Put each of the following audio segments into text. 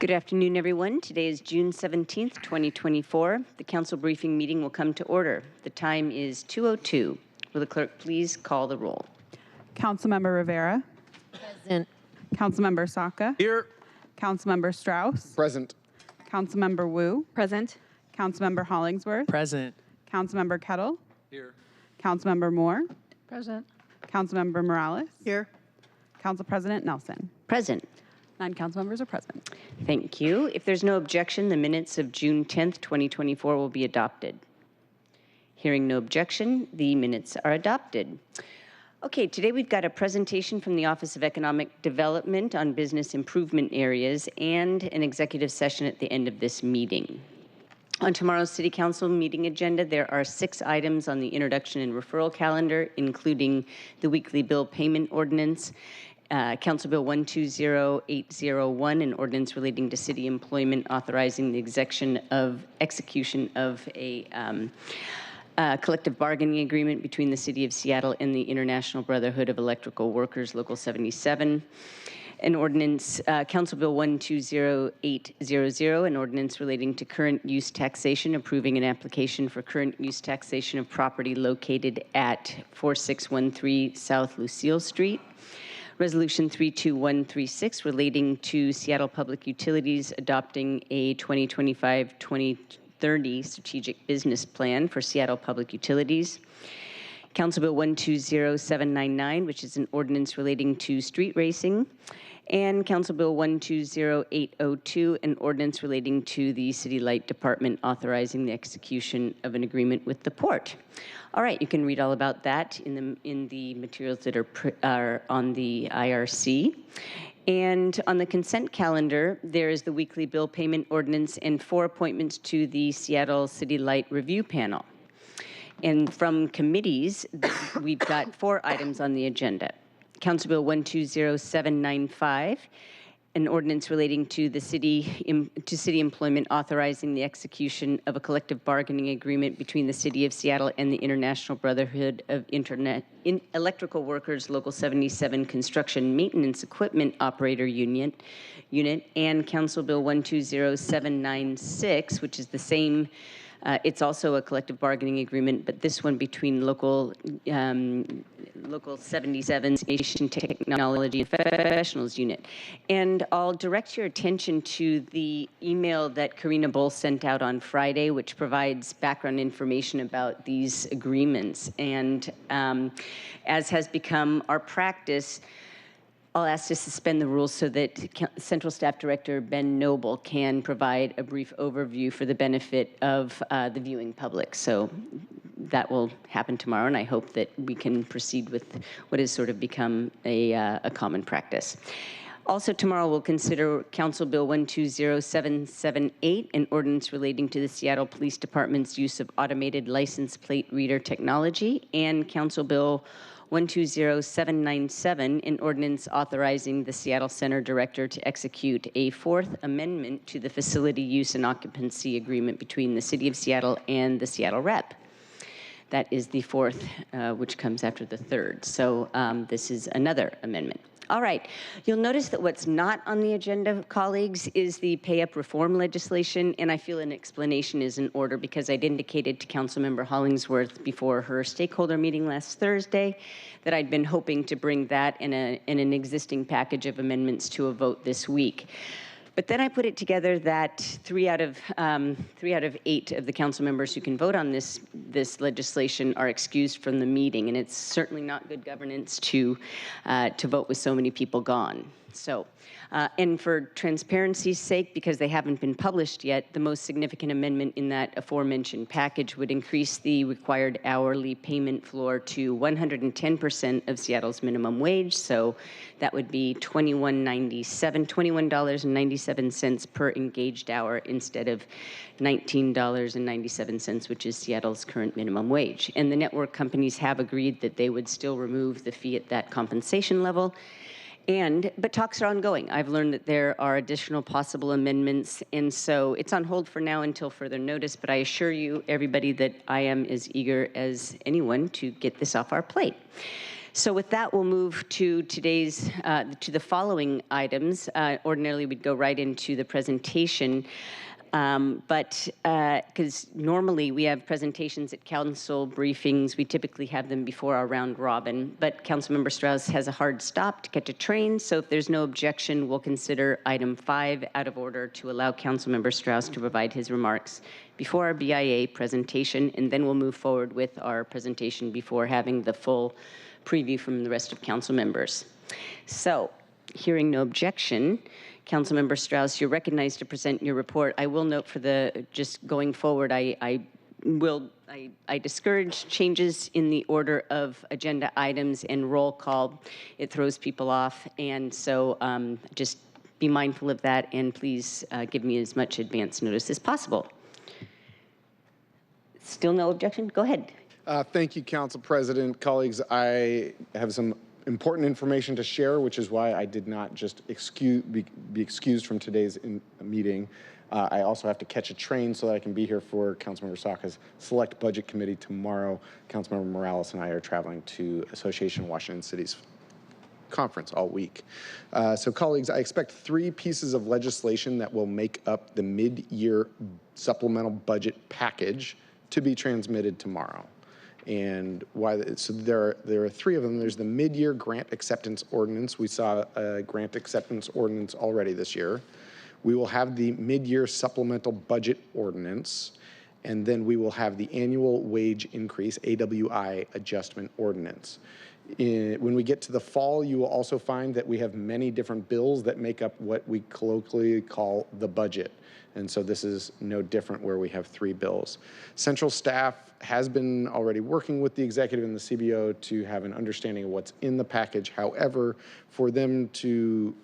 Good afternoon, everyone. Today is June 17th, 2024. The council briefing meeting will come to order. The time is 2:02. Will the clerk please call the roll? Councilmember Rivera. Present. Councilmember Saka. Here. Councilmember Strauss. Present. Councilmember Wu. Present. Councilmember Hollingsworth. Present. Councilmember Kettle. Here. Councilmember Moore. Present. Councilmember Morales. Here. Council President Nelson. Present. 9 council members are present. Thank you. If there's no objection, the minutes of June 10th, 2024 will be adopted. Hearing no objection, the minutes are adopted. Okay, today we've got a presentation from the Office of Economic Development on business improvement areas and an executive session at the end of this meeting. On tomorrow's City Council meeting agenda, there are 6 items on the introduction and referral calendar, including the weekly bill payment ordinance, Council Bill 120801, an ordinance relating to city employment authorizing the execution of a collective bargaining agreement between the City of Seattle and the International Brotherhood of Electrical Workers, Local 77. An ordinance, Council Bill 120800, an ordinance relating to current use taxation, approving an application for current use taxation of property located at 4613 South Lucille Street. Resolution 32136 relating to Seattle Public Utilities adopting a 2025-2030 strategic business plan for Seattle Public Utilities. Council Bill 120799, which is an ordinance relating to street racing. And Council Bill 120802, an ordinance relating to the City Light Department authorizing the execution of an agreement with the port. All right, you can read all about that in the materials that are on the IRC. And on the consent calendar, there is the weekly bill payment ordinance and 4 appointments to the Seattle City Light Review Panel. And from committees, we've got 4 items on the agenda. Council Bill 120795, an ordinance relating to the city employment authorizing the execution of a collective bargaining agreement between the City of Seattle and the International Brotherhood of Electrical Workers, Local 77 Construction Maintenance Equipment Operator Unit, and Council Bill 120796, which is the same. It's also a collective bargaining agreement, but this one between Local 77's Information Technology and Professionals Unit. And I'll direct your attention to the email that Karina Bull sent out on Friday, which provides background information about these agreements. And as has become our practice, I'll ask to suspend the rules so that Central Staff Director Ben Noble can provide a brief overview for the benefit of the viewing public. So that will happen tomorrow, and I hope that we can proceed with what has sort of become a common practice. Also tomorrow we'll consider Council Bill 120778, an ordinance relating to the Seattle Police Department's use of automated license plate reader technology, and Council Bill 120797, an ordinance authorizing the Seattle Center Director to execute a 4th amendment to the facility use and occupancy agreement between the City of Seattle and the Seattle Rep. That is the 4th, which comes after the 3rd. So this is another amendment. All right, you'll notice that what's not on the agenda, colleagues, is the pay-up reform legislation, and I feel an explanation is in order because I'd indicated to Councilmember Hollingsworth before her stakeholder meeting last Thursday that I'd been hoping to bring that in an existing package of amendments to a vote this week. But then I put it together that 3 out of 8 of the council members who can vote on this legislation are excused from the meeting, and it's certainly not good governance to vote with so many people gone. So, and for transparency's sake, because they haven't been published yet, the most significant amendment in that aforementioned package would increase the required hourly payment floor to 110% of Seattle's minimum wage. So that would be $21.97 per engaged hour instead of $19.97, which is Seattle's current minimum wage. And the network companies have agreed that they would still remove the fee at that compensation level. But talks are ongoing. I've learned that there are additional possible amendments, and so it's on hold for now until further notice, but I assure you, everybody, that I am as eager as anyone to get this off our plate. So with that, we'll move to today's, to the following items. Ordinarily, we'd go right into the presentation. But because normally we have presentations at council briefings, we typically have them before our round robin, but Councilmember Strauss has a hard stop to catch a train, so if there's no objection, we'll consider item 5 out of order to allow Councilmember Strauss to provide his remarks before our BIA presentation, and then we'll move forward with our presentation before having the full preview from the rest of council members. So, hearing no objection, Councilmember Strauss, you're recognized to present your report. I will note for the, just going forward, I discourage changes in the order of agenda items and roll call. It throws people off, and so just be mindful of that, and please give me as much advance notice as possible. Still no objection? Go ahead. Thank you, Council President. Colleagues, I have some important information to share, which is why I did not just be excused from today's meeting. I also have to catch a train so that I can be here for Councilmember Saka's Select Budget Committee tomorrow. Councilmember Morales and I are traveling to Association of Washington Cities conference all week. So colleagues, I expect 3 pieces of legislation that will make up the mid-year supplemental budget package to be transmitted tomorrow. And why? So there are 3 of them. There's the mid-year grant acceptance ordinance. We saw a grant acceptance ordinance already this year. We will have the mid-year supplemental budget ordinance, and then we will have the annual wage increase AWI adjustment ordinance. When we get to the fall, you will also find that we have many different bills that make up what we colloquially call the budget. And so this is no different, where we have 3 bills. Central staff has been already working with the executive and the CBO to have an understanding of what's in the package. However, for them to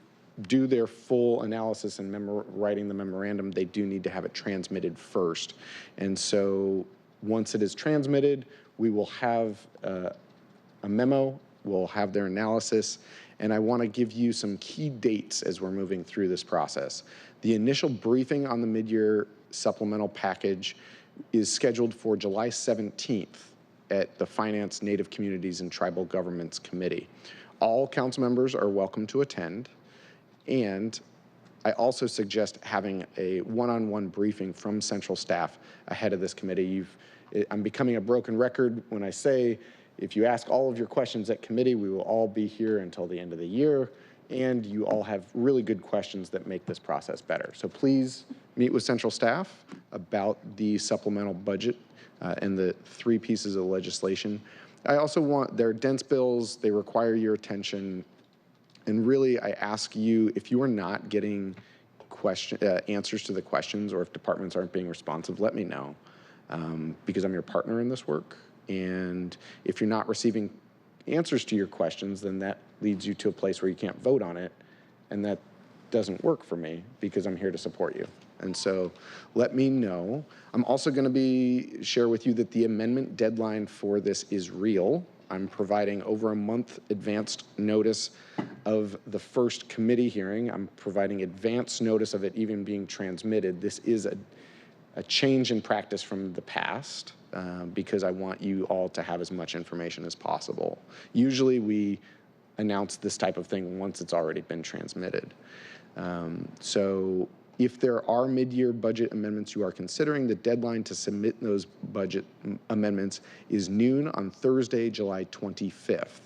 do their full analysis and writing the memorandum, they do need to have it transmitted first. And so once it is transmitted, we will have a memo, we'll have their analysis, and I want to give you some key dates as we're moving through this process. The initial briefing on the mid-year supplemental package is scheduled for July 17th at the Finance, Native Communities, and Tribal Governments Committee. All council members are welcome to attend, and I also suggest having a one-on-one briefing from central staff ahead of this committee. I'm becoming a broken record when I say, if you ask all of your questions at committee, we will all be here until the end of the year, and you all have really good questions that make this process better. So please meet with central staff about the supplemental budget and the 3 pieces of legislation. I also want, they're dense bills, they require your attention, and really I ask you, if you are not getting answers to the questions, or if departments aren't being responsive, let me know, because I'm your partner in this work. And if you're not receiving answers to your questions, then that leads you to a place where you can't vote on it, and that doesn't work for me, because I'm here to support you. And so let me know. I'm also going to share with you that the amendment deadline for this is real. I'm providing over a month advanced notice of the first committee hearing. I'm providing advance notice of it even being transmitted. This is a change in practice from the past, because I want you all to have as much information as possible. Usually we announce this type of thing once it's already been transmitted. So if there are mid-year budget amendments you are considering, the deadline to submit those budget amendments is noon on Thursday, July 25th.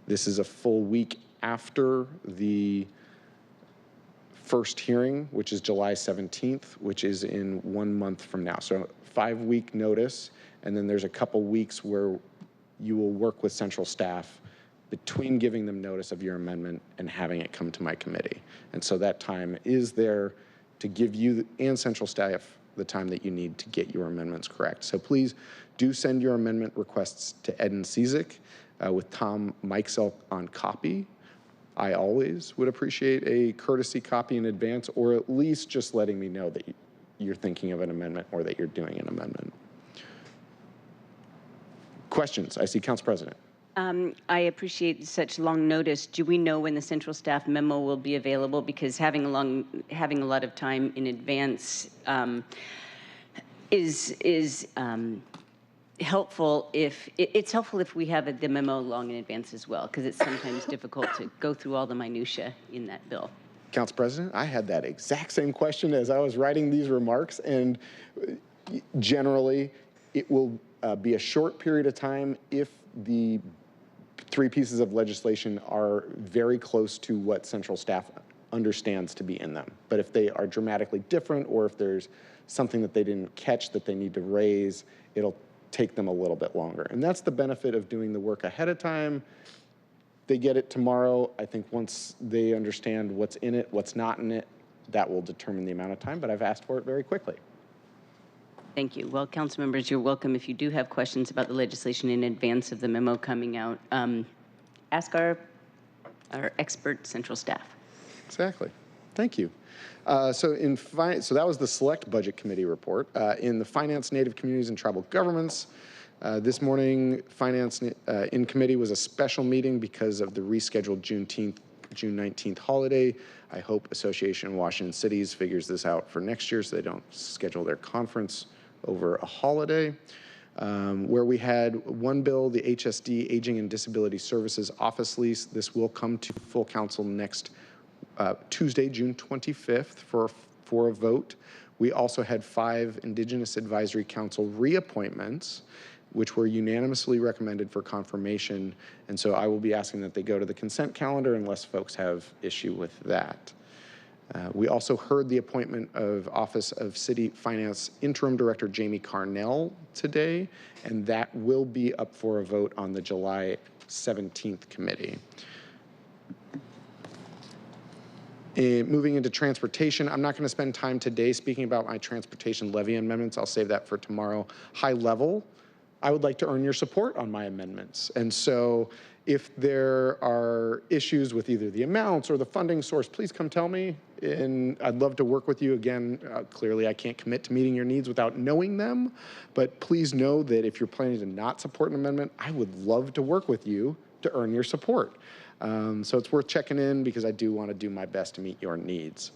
This is a full week after the first hearing, which is July 17th, which is in 1 month from now. So 5-week notice, and then there's a couple weeks where you will work with central staff between giving them notice of your amendment and having it come to my committee. And so that time is there to give you and central staff the time that you need to get your amendments correct. So please do send your amendment requests to Ed and Cizik with Tom Mikesell on copy. I always would appreciate a courtesy copy in advance, or at least just letting me know that you're thinking of an amendment or that you're doing an amendment. Questions? I see Council President. I appreciate such long notice. Do we know when the central staff memo will be available? Because having a lot of time in advance is helpful if, it's helpful if we have the memo long in advance as well, because it's sometimes difficult to go through all the minutia in that bill. Council President, I had that exact same question as I was writing these remarks, and generally, it will be a short period of time if the 3 pieces of legislation are very close to what central staff understands to be in them. But if they are dramatically different, or if there's something that they didn't catch that they need to raise, it'll take them a little bit longer. And that's the benefit of doing the work ahead of time. They get it tomorrow. I think once they understand what's in it, what's not in it, that will determine the amount of time, but I've asked for it very quickly. Thank you. Well, council members, you're welcome. If you do have questions about the legislation in advance of the memo coming out, ask our expert central staff. Exactly. Thank you. So that was the Select Budget Committee report. In the Finance, Native Communities, and Tribal Governments, this morning, Finance in Committee was a special meeting because of the rescheduled June 19th holiday. I hope Association of Washington Cities figures this out for next year so they don't schedule their conference over a holiday. Where we had one bill, the HSD Aging and Disability Services Office Lease. This will come to full council next Tuesday, June 25th for a vote. We also had 5 Indigenous Advisory Council reappointments, which were unanimously recommended for confirmation. And so I will be asking that they go to the consent calendar unless folks have issue with that. We also heard the appointment of Office of City Finance Interim Director Jamie Carnell today, and that will be up for a vote on the July 17th committee. Moving into transportation, I'm not going to spend time today speaking about my transportation levy amendments. I'll save that for tomorrow. High level, I would like to earn your support on my amendments. And so if there are issues with either the amounts or the funding source, please come tell me. And I'd love to work with you. Again, clearly I can't commit to meeting your needs without knowing them. But please know that if you're planning to not support an amendment, I would love to work with you to earn your support. So it's worth checking in because I do want to do my best to meet your needs.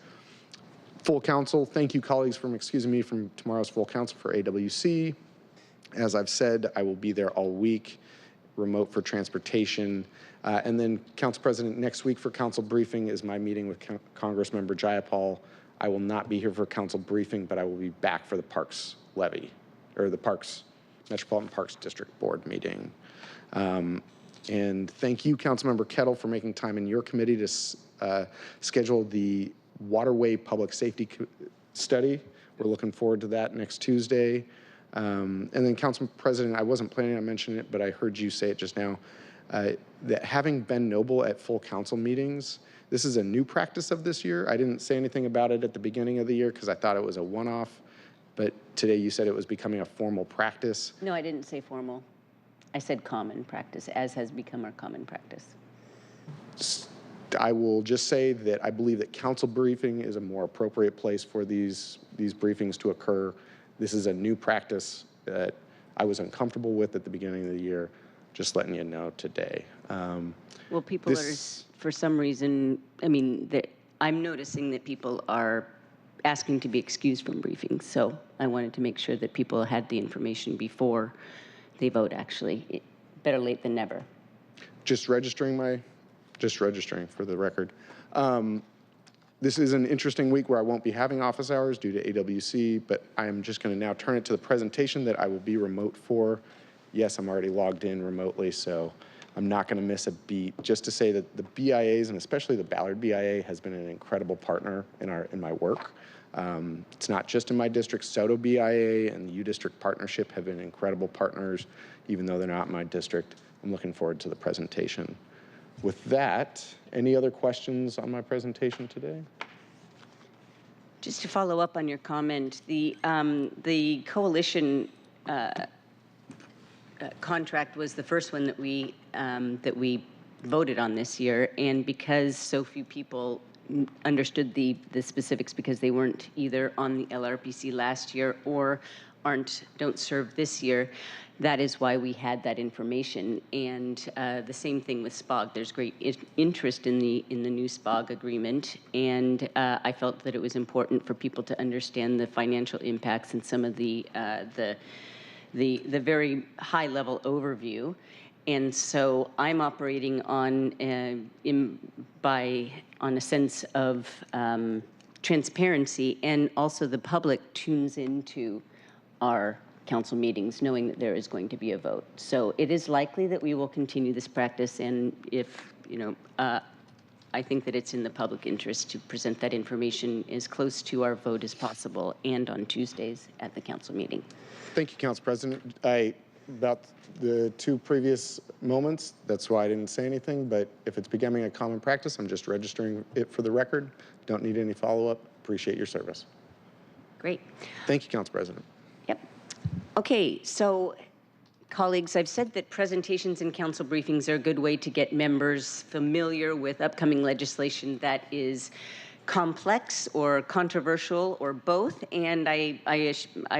Full council, thank you colleagues for excusing me from tomorrow's full council for AWC. As I've said, I will be there all week, remote for transportation. And then Council President, next week for council briefing is my meeting with Congressmember Jayapal. I will not be here for council briefing, but I will be back for the Parks levy, or the Metropolitan Parks District Board meeting. And thank you, Councilmember Kettle, for making time in your committee to schedule the Waterway Public Safety Study. We're looking forward to that next Tuesday. And then, Council President, I wasn't planning on mentioning it, but I heard you say it just now, that having Ben Noble at full council meetings, this is a new practice of this year. I didn't say anything about it at the beginning of the year because I thought it was a one-off, but today you said it was becoming a formal practice. No, I didn't say formal. I said common practice, as has become our common practice. I will just say that I believe that council briefing is a more appropriate place for these briefings to occur. This is a new practice that I was uncomfortable with at the beginning of the year. Just letting you know today. Well, people are, for some reason, I mean, I'm noticing that people are asking to be excused from briefings. So I wanted to make sure that people had the information before they vote, actually. Better late than never. Just registering for the record. This is an interesting week where I won't be having office hours due to AWC, but I'm just going to now turn it to the presentation that I will be remote for. Yes, I'm already logged in remotely, so I'm not going to miss a beat. Just to say that the BIAs, and especially the Ballard BIA, has been an incredible partner in my work. It's not just in my district. Soto BIA and the U District Partnership have been incredible partners, even though they're not in my district. I'm looking forward to the presentation. With that, any other questions on my presentation today? Just to follow up on your comment, the coalition contract was the first one that we voted on this year, and because so few people understood the specifics because they weren't either on the LRPC last year or don't serve this year, that is why we had that information. And the same thing with SPOG. There's great interest in the new SPOG agreement, and I felt that it was important for people to understand the financial impacts and some of the the very high level overview. And so I'm operating on on a sense of transparency, and also the public tunes into our council meetings knowing that there is going to be a vote. So it is likely that we will continue this practice, and if, I think that it's in the public interest to present that information as close to our vote as possible, and on Tuesdays at the council meeting. Thank you, Council President. About the two previous moments, that's why I didn't say anything, but if it's becoming a common practice, I'm just registering it for the record. Don't need any follow-up. Appreciate your service. Great. Thank you, Council President. Yep. Okay, so colleagues, I've said that presentations and council briefings are a good way to get members familiar with upcoming legislation that is complex or controversial or both, and I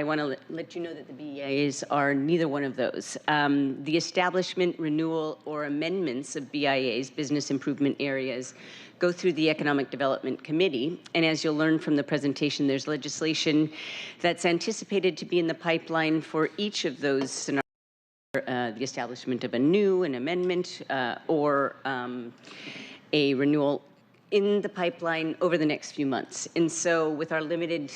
want to let you know that the BIAs are neither one of those. The establishment, renewal, or amendments of BIAs, business improvement areas, go through the Economic Development Committee, and as you'll learn from the presentation, there's legislation that's anticipated to be in the pipeline for each of those scenarios. The establishment of an amendment, or a renewal in the pipeline over the next few months. And so with our limited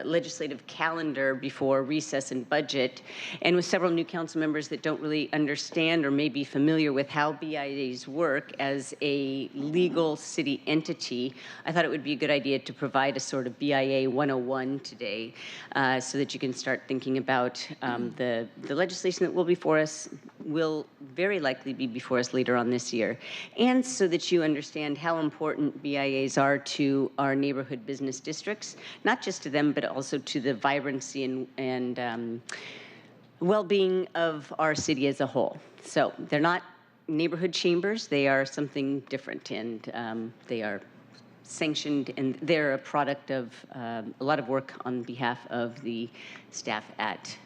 legislative calendar before recess and budget, and with several new council members that don't really understand or may be familiar with how BIAs work as a legal city entity, I thought it would be a good idea to provide a sort of BIA 101 today, so that you can start thinking about the legislation that will very likely be before us later on this year, and so that you understand how important BIAs are to our neighborhood business districts, not just to them, but also to the vibrancy and well-being of our city as a whole. So they're not neighborhood chambers, they are something different, and they are sanctioned, and they're a product of a lot of work on behalf of the staff at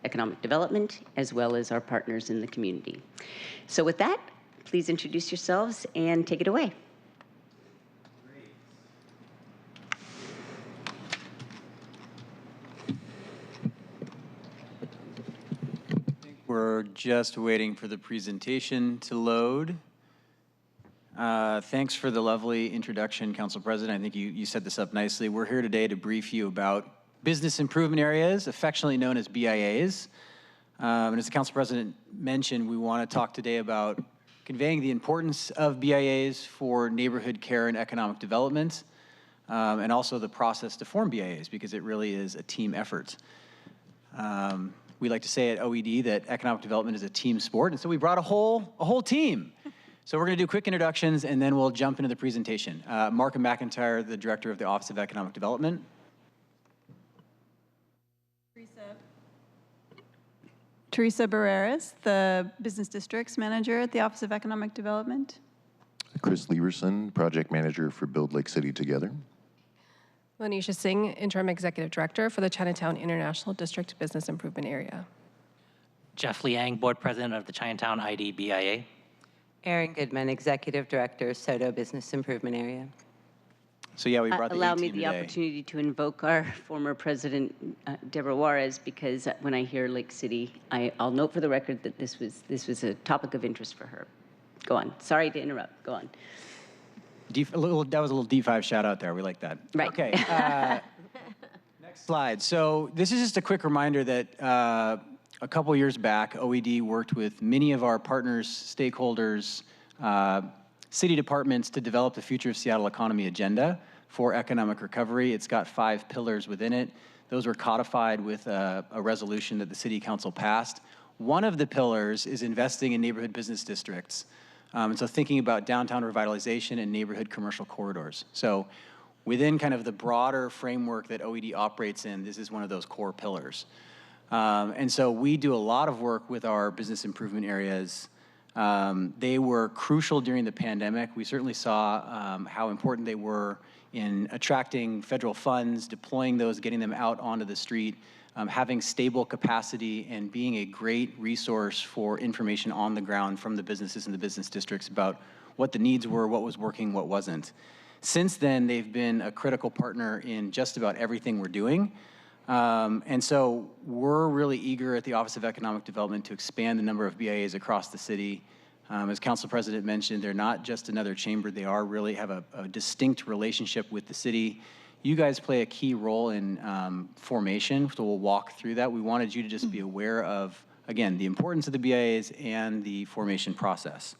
Economic Development, as well as our partners in the community. So with that, please introduce yourselves and take it away. We're just waiting for the presentation to load. Thanks for the lovely introduction, Council President. I think you set this up nicely. We're here today to brief you about business improvement areas, affectionately known as BIAs. And as the Council President mentioned, we want to talk today about conveying the importance of BIAs for neighborhood care and economic development, and also the process to form BIAs, because it really is a team effort. We like to say at OED that economic development is a team sport, and so we brought a whole team. So we're going to do quick introductions, and then we'll jump into the presentation. Mark McIntyre, the Director of the Office of Economic Development. Teresa Barreras, the Business Districts Manager at the Office of Economic Development. Chris Leverson, Project Manager for Build Lake City Together. Lanisha Singh, Interim Executive Director for the Chinatown International District Business Improvement Area. Jeff Liang, Board President of the Chinatown ID BIA. Erin Goodman, Executive Director, Soto Business Improvement Area. So yeah, we brought the Allow A me team the today. opportunity to invoke our former president, Deborah Juarez, because when I hear Lake City, I'll note for the record that this was a topic of interest for her. Go on. Sorry to interrupt. Go on. That was a little D5 shout out there. We like that. Right. Okay. Next slide. So this is just a quick reminder that a couple years back, OED worked with many of our partners, stakeholders, city departments to develop the Future of Seattle Economy agenda for economic recovery. It's got 5 pillars within it. Those were codified with a resolution that the City Council passed. One of the pillars is investing in neighborhood business districts. And so thinking about downtown revitalization and neighborhood commercial corridors. So within kind of the broader framework that OED operates in, this is one of those core pillars. And so we do a lot of work with our business improvement areas. They were crucial during the pandemic. We certainly saw how important they were in attracting federal funds, deploying those, getting them out onto the street, having stable capacity, and being a great resource for information on the ground from the businesses and the business districts about what the needs were, what was working, what wasn't. Since then, they've been a critical partner in just about everything we're doing. And so we're really eager at the Office of Economic Development to expand the number of BIAs across the city. As Council President mentioned, they're not just another chamber. They are really have a distinct relationship with the city. You guys play a key role in formation, so we'll walk through that. We wanted you to just be aware of, again, the importance of the BIAs and the formation process.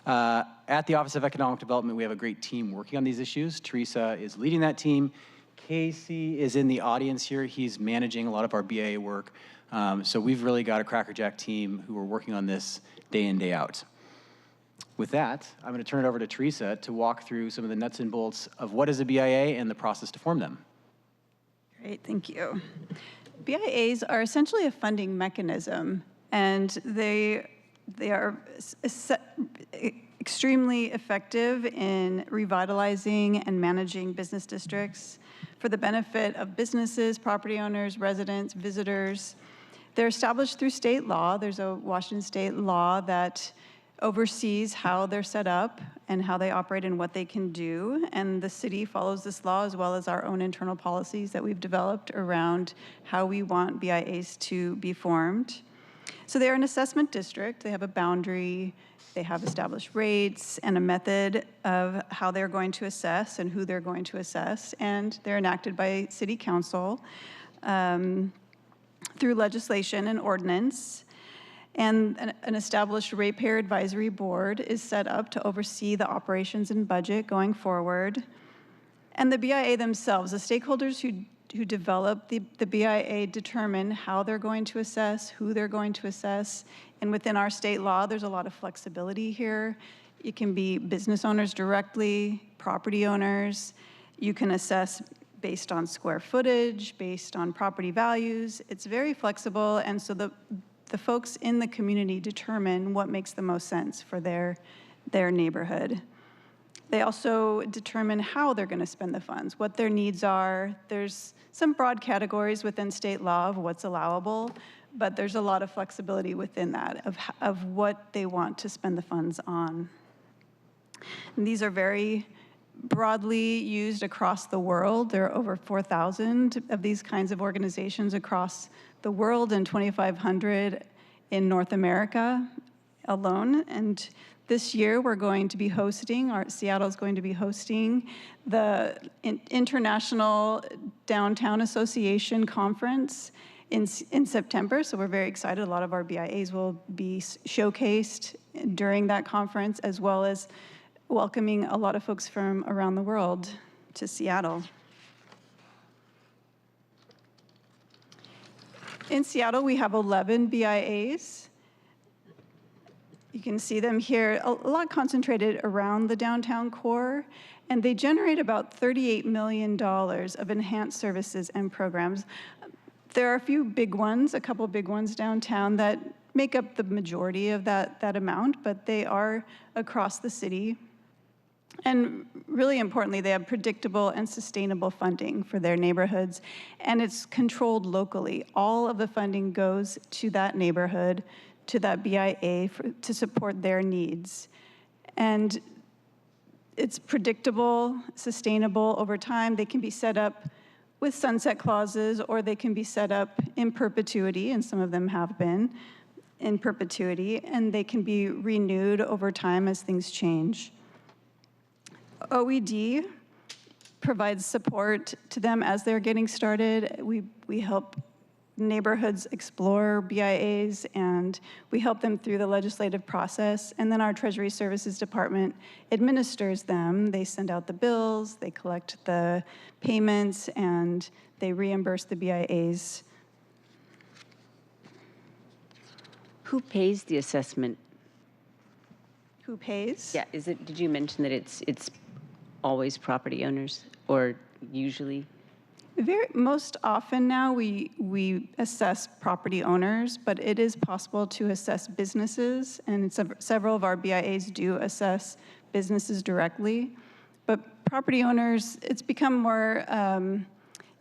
At the Office of Economic Development, we have a great team working on these issues. Teresa is leading that team. Casey is in the audience here. He's managing a lot of our BIA work. So we've really got a crackerjack team who are working on this day in, day out. With that, I'm going to turn it over to Teresa to walk through some of the nuts and bolts of what is a BIA and the process to form them. Great, thank you. BIAs are essentially a funding mechanism, and they are extremely effective in revitalizing and managing business districts for the benefit of businesses, property owners, residents, visitors. They're established through state law. There's a Washington state law that oversees how they're set up and how they operate and what they can do. And the city follows this law as well as our own internal policies that we've developed around how we want BIAs to be formed. So they're an assessment district. They have a boundary. They have established rates and a method of how they're going to assess and who they're going to assess. And they're enacted by city council through legislation and ordinance. And an established ratepayer advisory board is set up to oversee the operations and budget going forward. And the BIA themselves, the stakeholders who develop the BIA determine how they're going to assess, who they're going to assess. And within our state law, there's a lot of flexibility here. It can be business owners directly, property owners. You can assess based on square footage, based on property values. It's very flexible, and so the folks in the community determine what makes the most sense for their neighborhood. They also determine how they're going to spend the funds, what their needs are. There's some broad categories within state law of what's allowable, but there's a lot of flexibility within that of what they want to spend the funds on. And these are very broadly used across the world. There are over 4,000 of these kinds of organizations across the world and 2,500 in North America alone. And this year we're going to be hosting, Seattle's going to be hosting the International Downtown Association Conference in September. So we're very excited. A lot of our BIAs will be showcased during that conference, as well as welcoming a lot of folks from around the world to Seattle. In Seattle, we have 11 BIAs. You can see them here, a lot concentrated around the downtown core, and they generate about $38 million of enhanced services and programs. There are a few big ones, a couple big ones downtown that make up the majority of that amount, but they are across the city. And really importantly, they have predictable and sustainable funding for their neighborhoods, and it's controlled locally. All of the funding goes to that neighborhood, to that BIA to support their needs. And it's predictable, sustainable over time. They can be set up with sunset clauses, or they can be set up in perpetuity, and some of them have been in perpetuity, and they can be renewed over time as things change. OED provides support to them as they're getting started. We help neighborhoods explore BIAs, and we help them through the legislative process. And then our Treasury Services Department administers them. They send out the bills, they collect the payments, and they reimburse the BIAs. Who pays the assessment? Who pays? Yeah, did you mention that it's always property owners, or usually? Most often now we assess property owners, but it is possible to assess businesses, and several of our BIAs do assess businesses directly. But property owners, it's become more,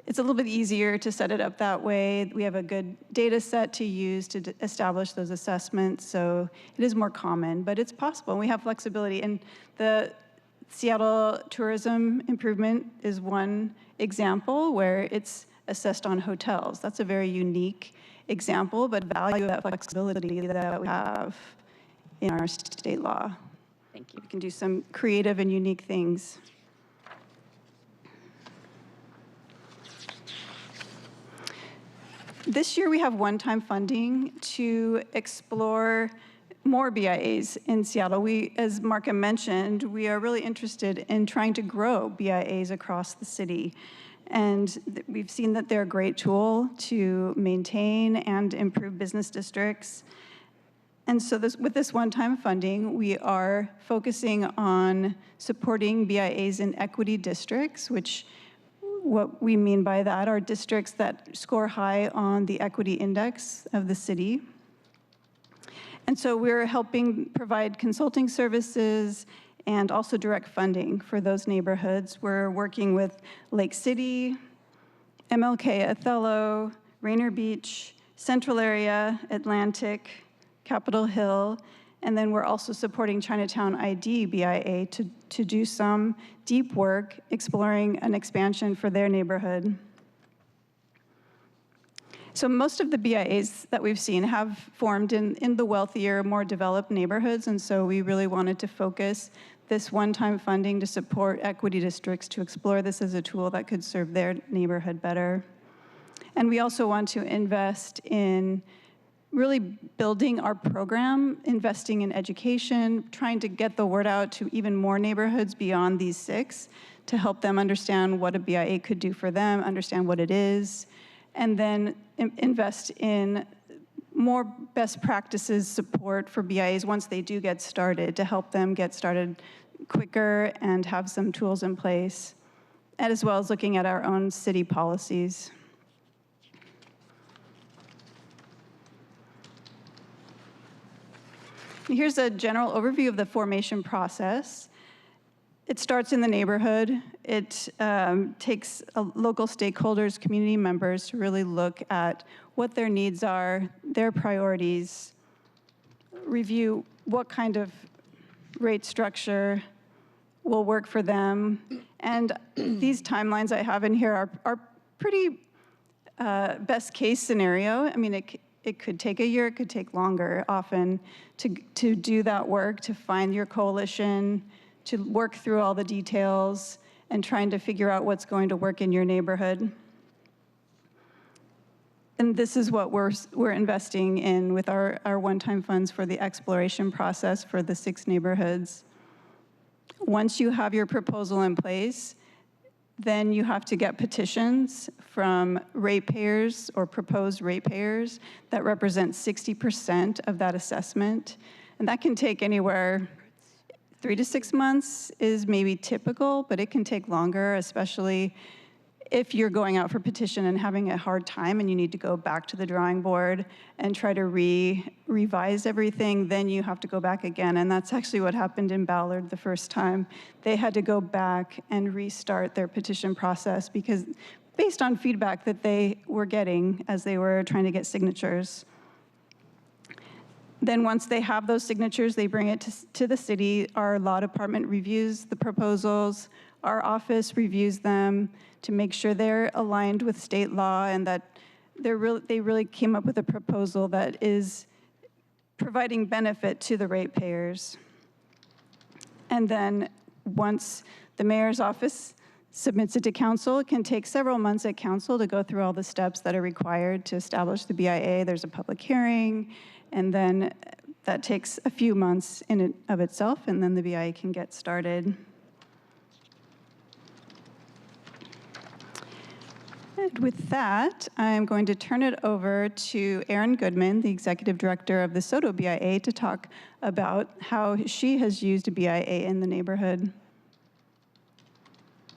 it's a little bit easier to set it up that way. We have a good data set to use to establish those assessments, so it is more common, but it's possible, and we have flexibility. And the Seattle tourism improvement is one example where it's assessed on hotels. That's a very unique example, but value that flexibility that we have in our state law. Thank you. We can do some creative and unique things. This year we have one-time funding to explore more BIAs in Seattle. We, as Marka mentioned, we are really interested in trying to grow BIAs across the city. And we've seen that they're a great tool to maintain and improve business districts. And so with this one-time funding, we are focusing on supporting BIAs in equity districts, which what we mean by that are districts that score high on the equity index of the city. And so we're helping provide consulting services and also direct funding for those neighborhoods. We're working with Lake City, MLK Othello, Rainier Beach, Central Area, Atlantic, Capitol Hill, and then we're also supporting Chinatown ID BIA to do some deep work exploring an expansion for their neighborhood. So most of the BIAs that we've seen have formed in the wealthier, more developed neighborhoods, and so we really wanted to focus this one-time funding to support equity districts to explore this as a tool that could serve their neighborhood better. And we also want to invest in really building our program, investing in education, trying to get the word out to even more neighborhoods beyond these 6 to help them understand what a BIA could do for them, understand what it is, and then invest in more best practices support for BIAs once they do get started to help them get started quicker and have some tools in place, and as well as looking at our own city policies. Here's a general overview of the formation process. It starts in the neighborhood. It takes local stakeholders, community members to really look at what their needs are, their priorities, review what kind of rate structure will work for them. And these timelines I have in here are pretty best case scenario. I mean, it could take a year, it could take longer often to do that work, to find your coalition, to work through all the details and trying to figure out what's going to work in your neighborhood. And this is what we're investing in with our one-time funds for the exploration process for the 6 neighborhoods. Once you have your proposal in place, then you have to get petitions from ratepayers or proposed ratepayers that represent 60% of that assessment. And that can take anywhere 3 to 6 months is maybe typical, but it can take longer, especially if you're going out for petition and having a hard time and you need to go back to the drawing board and try to revise everything, then you have to go back again. And that's actually what happened in Ballard the first time. They had to go back and restart their petition process because based on feedback that they were getting as they were trying to get signatures. Then once they have those signatures, they bring it to the city. Our law department reviews the proposals. Our office reviews them to make sure they're aligned with state law and that they really came up with a proposal that is providing benefit to the ratepayers. And then once the mayor's office submits it to council, it can take several months at council to go through all the steps that are required to establish the BIA. There's a public hearing, and then that takes a few months in and of itself, and then the BIA can get started. And with that, I'm going to turn it over to Erin Goodman, the Executive Director of the SOTO BIA, to talk about how she has used a BIA in the neighborhood.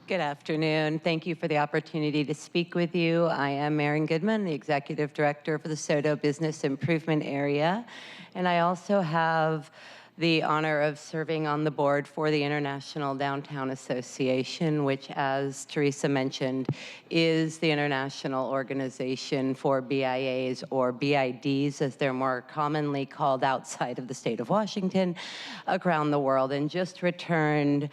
Good afternoon. Thank you for the opportunity to speak with you. I am Erin Goodman, the Executive Director for the SOTO Business Improvement Area, and I also have the honor of serving on the board for the International Downtown Association, which, as Teresa mentioned, is the international organization for BIAs, or BIDs, as they're more commonly called outside of the state of Washington, around the world, and just returned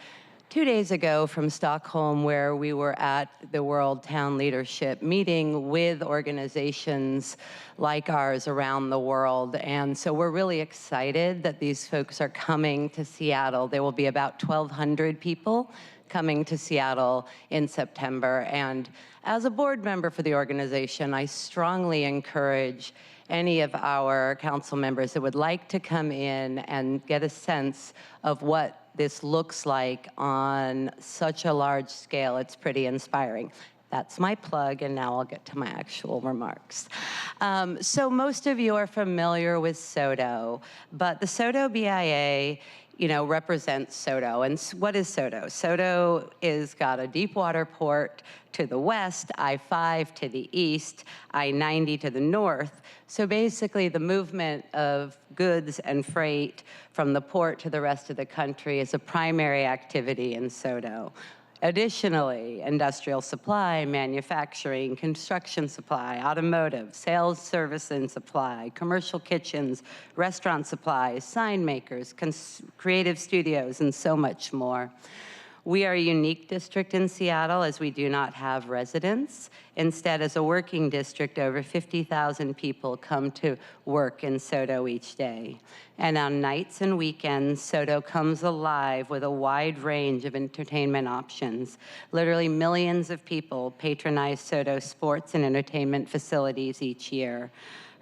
2 days ago from Stockholm, where we were at the World Town Leadership meeting with organizations like ours around the world. And so we're really excited that these folks are coming to Seattle. There will be about 1,200 people coming to Seattle in September. And as a board member for the organization, I strongly encourage any of our council members that would like to come in and get a sense of what this looks like on such a large scale. It's pretty inspiring. That's my plug, and now I'll get to my actual remarks. So most of you are familiar with SODO, but the SODO BIA represents SODO. And what is SODO? SODO is got a deep water port to the west, I-5 to the east, I-90 to the north. So basically the movement of goods and freight from the port to the rest of the country is a primary activity in SODO. Additionally, industrial supply, manufacturing, construction supply, automotive, sales, service and supply, commercial kitchens, restaurant supplies, sign makers, creative studios, and so much more. We are a unique district in Seattle as we do not have residents. Instead, as a working district, over 50,000 people come to work in SODO each day. And on nights and weekends, SODO comes alive with a wide range of entertainment options. Literally millions of people patronize SODO sports and entertainment facilities each year.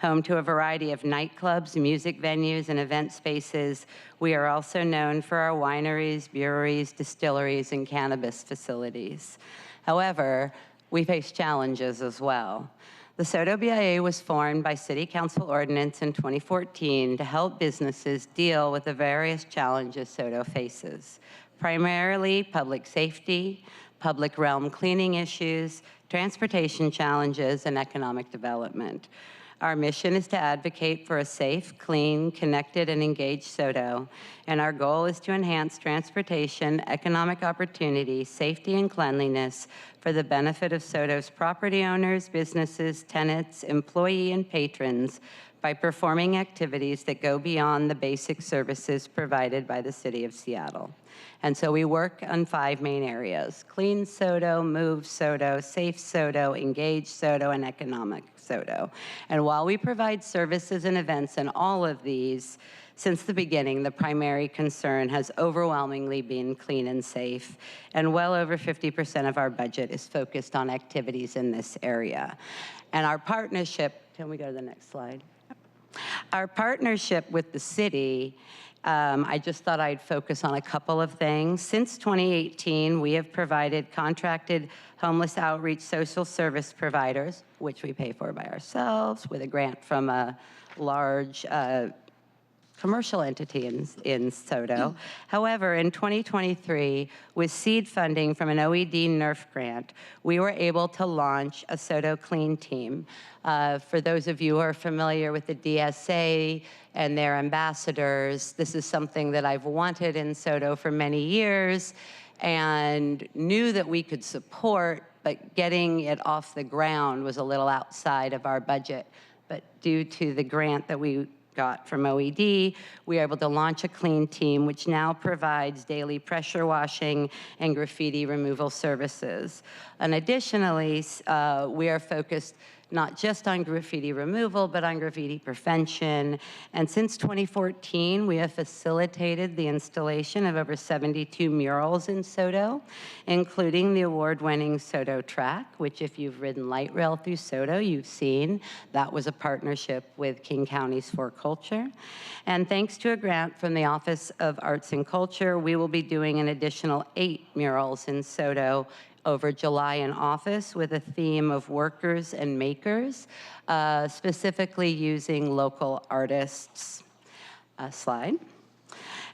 Home to a variety of nightclubs, music venues, and event spaces, we are also known for our wineries, breweries, distilleries, and cannabis facilities. However, we face challenges as well. The SODO BIA was formed by City Council ordinance in 2014 to help businesses deal with the various challenges SODO faces, primarily public safety, public realm cleaning issues, transportation challenges, and economic development. Our mission is to advocate for a safe, clean, connected, and engaged SODO, and our goal is to enhance transportation, economic opportunity, safety, and cleanliness for the benefit of SODO's property owners, businesses, tenants, employee, and patrons by performing activities that go beyond the basic services provided by the City of Seattle. And so we work on 5 main areas: clean SODO, move SODO, safe SODO, engage SODO, and economic SODO. And while we provide services and events in all of these, since the beginning, the primary concern has overwhelmingly been clean and safe, and well over 50% of our budget is focused on activities in this area. And our partnership, can we go to the next slide? Our partnership with the city, I just thought I'd focus on a couple of things. Since 2018, we have provided contracted homeless outreach social service providers, which we pay for by ourselves with a grant from a large commercial entity in SODO. However, in 2023, with seed funding from an OED NERF grant, we were able to launch a SODO Clean Team. For those of you who are familiar with the DSA and their ambassadors, this is something that I've wanted in SODO for many years and knew that we could support, but getting it off the ground was a little outside of our budget. But due to the grant that we got from OED, we were able to launch a clean team, which now provides daily pressure washing and graffiti removal services. And additionally, we are focused not just on graffiti removal, but on graffiti prevention. And since 2014, we have facilitated the installation of over 72 murals in SODO, including the award-winning SODO track, which if you've ridden light rail through SODO, you've seen. That was a partnership with King County's For Culture. And thanks to a grant from the Office of Arts and Culture, we will be doing an additional 8 murals in SODO over July in August with a theme of workers and makers, specifically using local artists. Slide.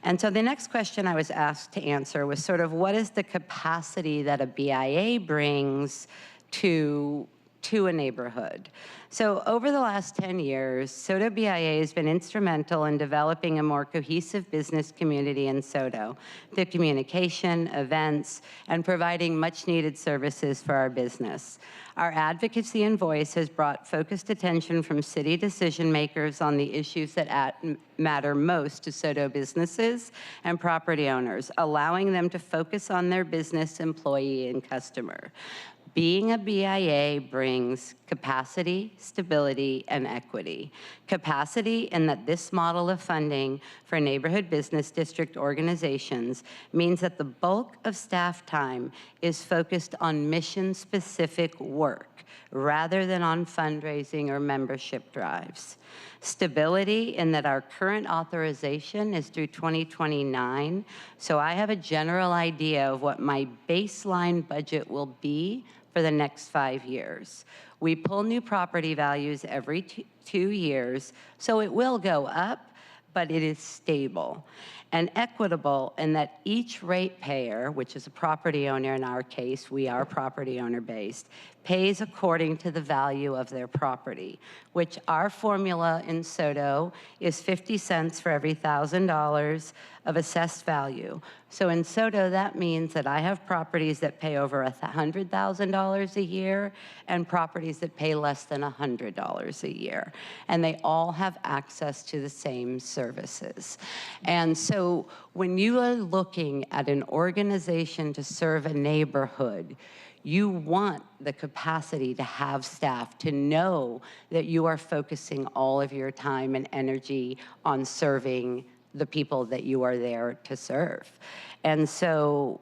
And so the next question I was asked to answer was sort of what is the capacity that a BIA brings to to a neighborhood. So over the last 10 years, SODO BIA has been instrumental in developing a more cohesive business community in SODO through communication, events, and providing much needed services for our business. Our advocacy and voice has brought focused attention from city decision makers on the issues that matter most to SODO businesses and property owners, allowing them to focus on their business, employee, and customer. Being a BIA brings capacity, stability, and equity. Capacity in that this model of funding for neighborhood business district organizations means that the bulk of staff time is focused on mission-specific work rather than on fundraising or membership drives. Stability in that our current authorization is through 2029, so I have a general idea of what my baseline budget will be for the next 5 years. We pull new property values every 2 years, so it will go up, but it is stable and equitable in that each ratepayer, which is a property owner in our case, we are property owner based, pays according to the value of their property, which our formula in SODO is 50 cents for every $1,000 of assessed value. So in SODO, that means that I have properties that pay over $100,000 a year and properties that pay less than $100 a year. And they all have access to the same services. And so when you are looking at an organization to serve a neighborhood, you want the capacity to have staff to know that you are focusing all of your time and energy on serving the people that you are there to serve. And so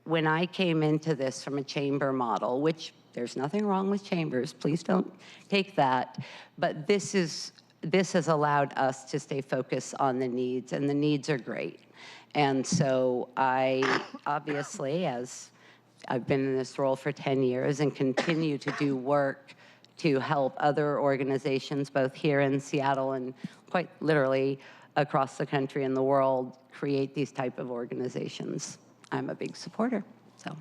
when I came into this from a chamber model, which there's nothing wrong with chambers, please don't take that, but this has allowed us to stay focused on the needs, and the needs are great. And so I obviously, as I've been in this role for 10 years and continue to do work to help other organizations, both here in Seattle and quite literally across the country and the world, create these type of organizations. I'm a big supporter, so.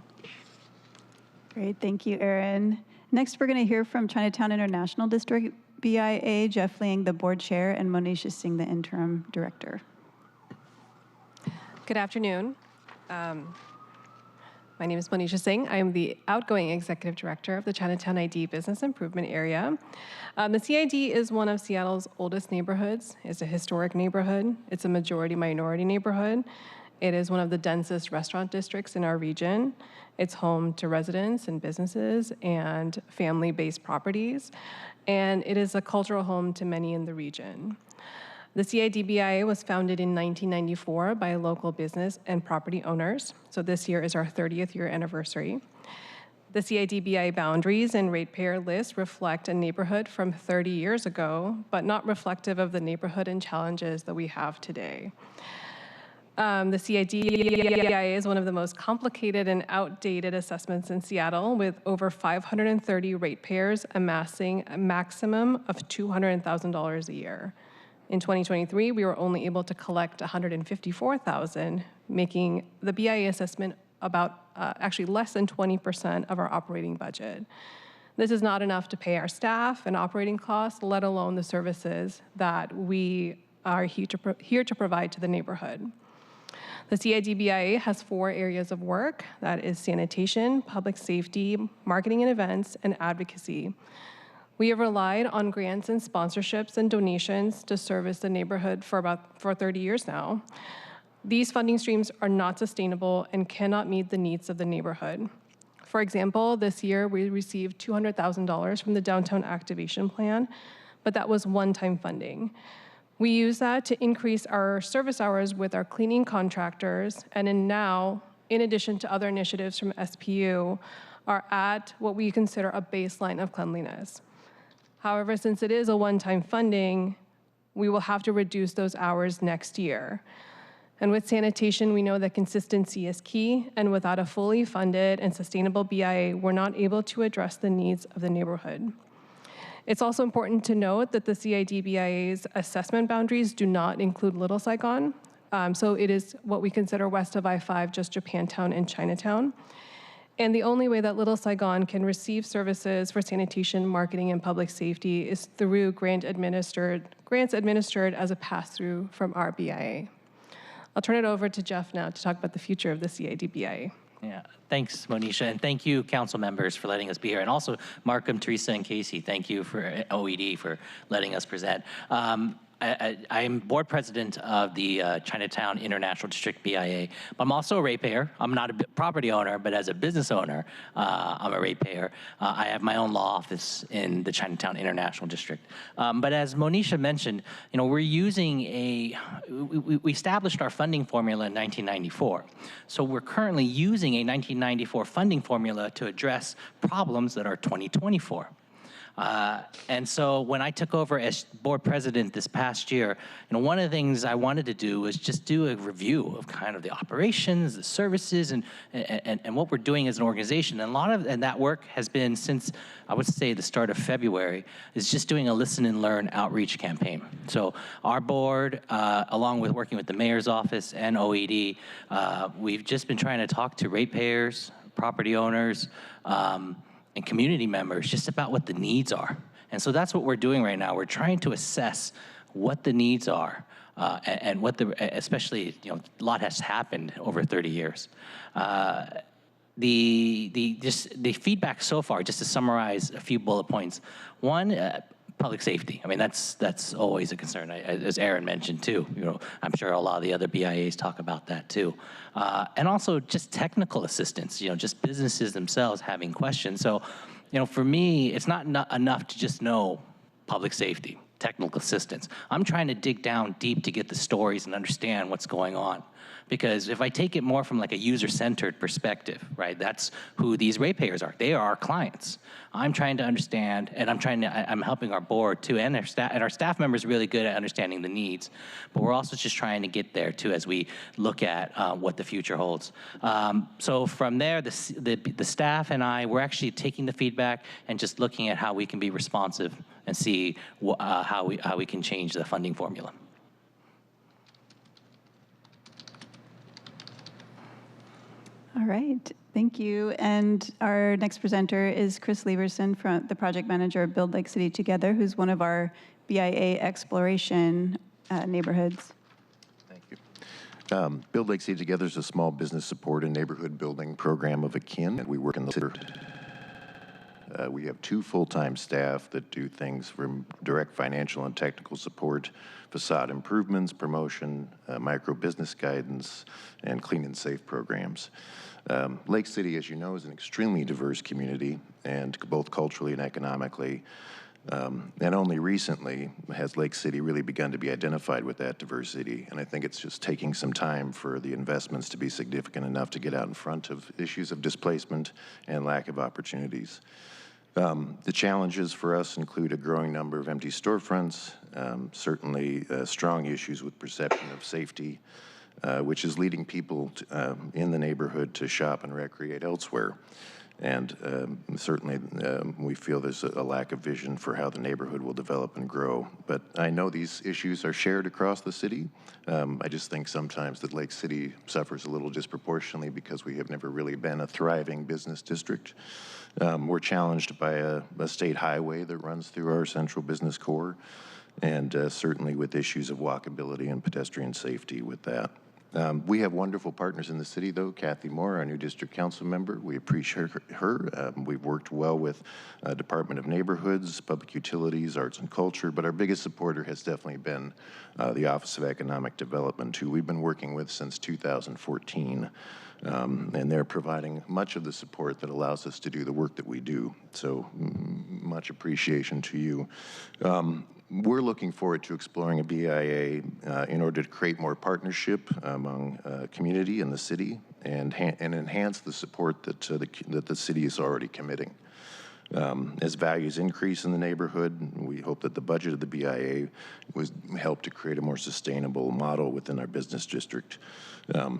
Great, thank you, Erin. Next, we're going to hear from Chinatown International District BIA, Jeff Liang, the board chair, and Monisha Singh, the interim director. Good afternoon. My name is Monisha Singh. I am the outgoing executive director of the Chinatown ID Business Improvement Area. The CID is one of Seattle's oldest neighborhoods. It's a historic neighborhood. It's a majority-minority neighborhood. It is one of the densest restaurant districts in our region. It's home to residents and businesses and family-based properties. And it is a cultural home to many in the region. The CID-BIA was founded in 1994 by local business and property owners. So this year is our 30th year anniversary. The CID-BIA boundaries and ratepayer list reflect a neighborhood from 30 years ago, but not reflective of the neighborhood and challenges that we have today. The CID-BIA is one of the most complicated and outdated assessments in Seattle, with over 530 ratepayers amassing a maximum of $200,000 a year. In 2023, we were only able to collect $154,000, making the BIA assessment about actually less than 20% of our operating budget. This is not enough to pay our staff and operating costs, let alone the services that we are here to provide to the neighborhood. The CID-BIA has 4 areas of work. That is sanitation, public safety, marketing and events, and advocacy. We have relied on grants and sponsorships and donations to service the neighborhood for 30 years now. These funding streams are not sustainable and cannot meet the needs of the neighborhood. For example, this year we received $200,000 from the Downtown Activation Plan, but that was one-time funding. We use that to increase our service hours with our cleaning contractors, and now, in addition to other initiatives from SPU, are at what we consider a baseline of cleanliness. However, since it is a one-time funding, we will have to reduce those hours next year. And with sanitation, we know that consistency is key, and without a fully funded and sustainable BIA, we're not able to address the needs of the neighborhood. It's also important to note that the CID-BIA's assessment boundaries do not include Little Saigon. So it is what we consider west of I-5, just Japantown and Chinatown. And the only way that Little Saigon can receive services for sanitation, marketing, and public safety is through grants administered as a pass-through from our BIA. I'll turn it over to Jeff now to talk about the future of the CID BIA. Yeah, thanks, Monisha, and thank you, council members, for letting us be here. And also, Markham, Teresa, and Casey, thank you for OED for letting us present. I'm board president of the Chinatown International District BIA, but I'm also a ratepayer. I'm not a property owner, but as a business owner, I'm a ratepayer. I have my own law office in the Chinatown International District. But as Monisha mentioned, we're using we established our funding formula in 1994. So we're currently using a 1994 funding formula to address problems that are 2024. And so when I took over as board president this past year, one of the things I wanted to do was just do a review of kind of the operations, the services, and what we're doing as an organization. And a lot of that work has been since, I would say, the start of February, is just doing a listen and learn outreach campaign. So our board, along with working with the mayor's office and OED, we've just been trying to talk to ratepayers, property owners, and community members just about what the needs are. And so that's what we're doing right now. We're trying to assess what the needs are and what especially, a lot has happened over 30 years. The feedback so far, just to summarize a few bullet points. One, public safety. I mean, that's always a concern, as Aaron mentioned too. I'm sure a lot of the other BIAs talk about that too. And also just technical assistance, just businesses themselves having questions. So, for me, it's not enough to just know public safety, technical assistance. I'm trying to dig down deep to get the stories and understand what's going on. Because if I take it more from like a user-centered perspective, right, that's who these ratepayers are. They are our clients. I'm trying to understand, and I'm helping our board too, and our staff members are really good at understanding the needs. But we're also just trying to get there too as we look at what the future holds. So from there, the staff and we're actually taking the feedback and just looking at how we can be responsive and see how we can change the funding formula. All right, thank you. And our next presenter is Chris Leverson, the project manager of Build Lake City Together, who's one of our BIA exploration neighborhoods. Thank you. Build Lake City Together is a small business support and neighborhood building program of akin. We work in the city. We have 2 full-time staff that do things from direct financial and technical support, facade improvements, promotion, micro-business guidance, and clean and safe programs. Lake City, as you know, is an extremely diverse community, and both culturally and economically. And only recently has Lake City really begun to be identified with that diversity. And I think it's just taking some time for the investments to be significant enough to get out in front of issues of displacement and lack of opportunities. The challenges for us include a growing number of empty storefronts, certainly strong issues with perception of safety, which is leading people in the neighborhood to shop and recreate elsewhere. And certainly we feel there's a lack of vision for how the neighborhood will develop and grow. But I know these issues are shared across the city. I just think sometimes that Lake City suffers a little disproportionately because we have never really been a thriving business district. We're challenged by a state highway that runs through our central business core, and certainly with issues of walkability and pedestrian safety with that. We have wonderful partners in the city, though. Kathy Moore, our new district council member, we appreciate her. We've worked well with Department of Neighborhoods, Public Utilities, Arts and Culture, but our biggest supporter has definitely been the Office of Economic Development, who we've been working with since 2014. And they're providing much of the support that allows us to do the work that we do. So much appreciation to you. We're looking forward to exploring a BIA in order to create more partnership among community and the city and enhance the support that the city is already committing. As values increase in the neighborhood, we hope that the budget of the BIA was help to create a more sustainable model within our business district.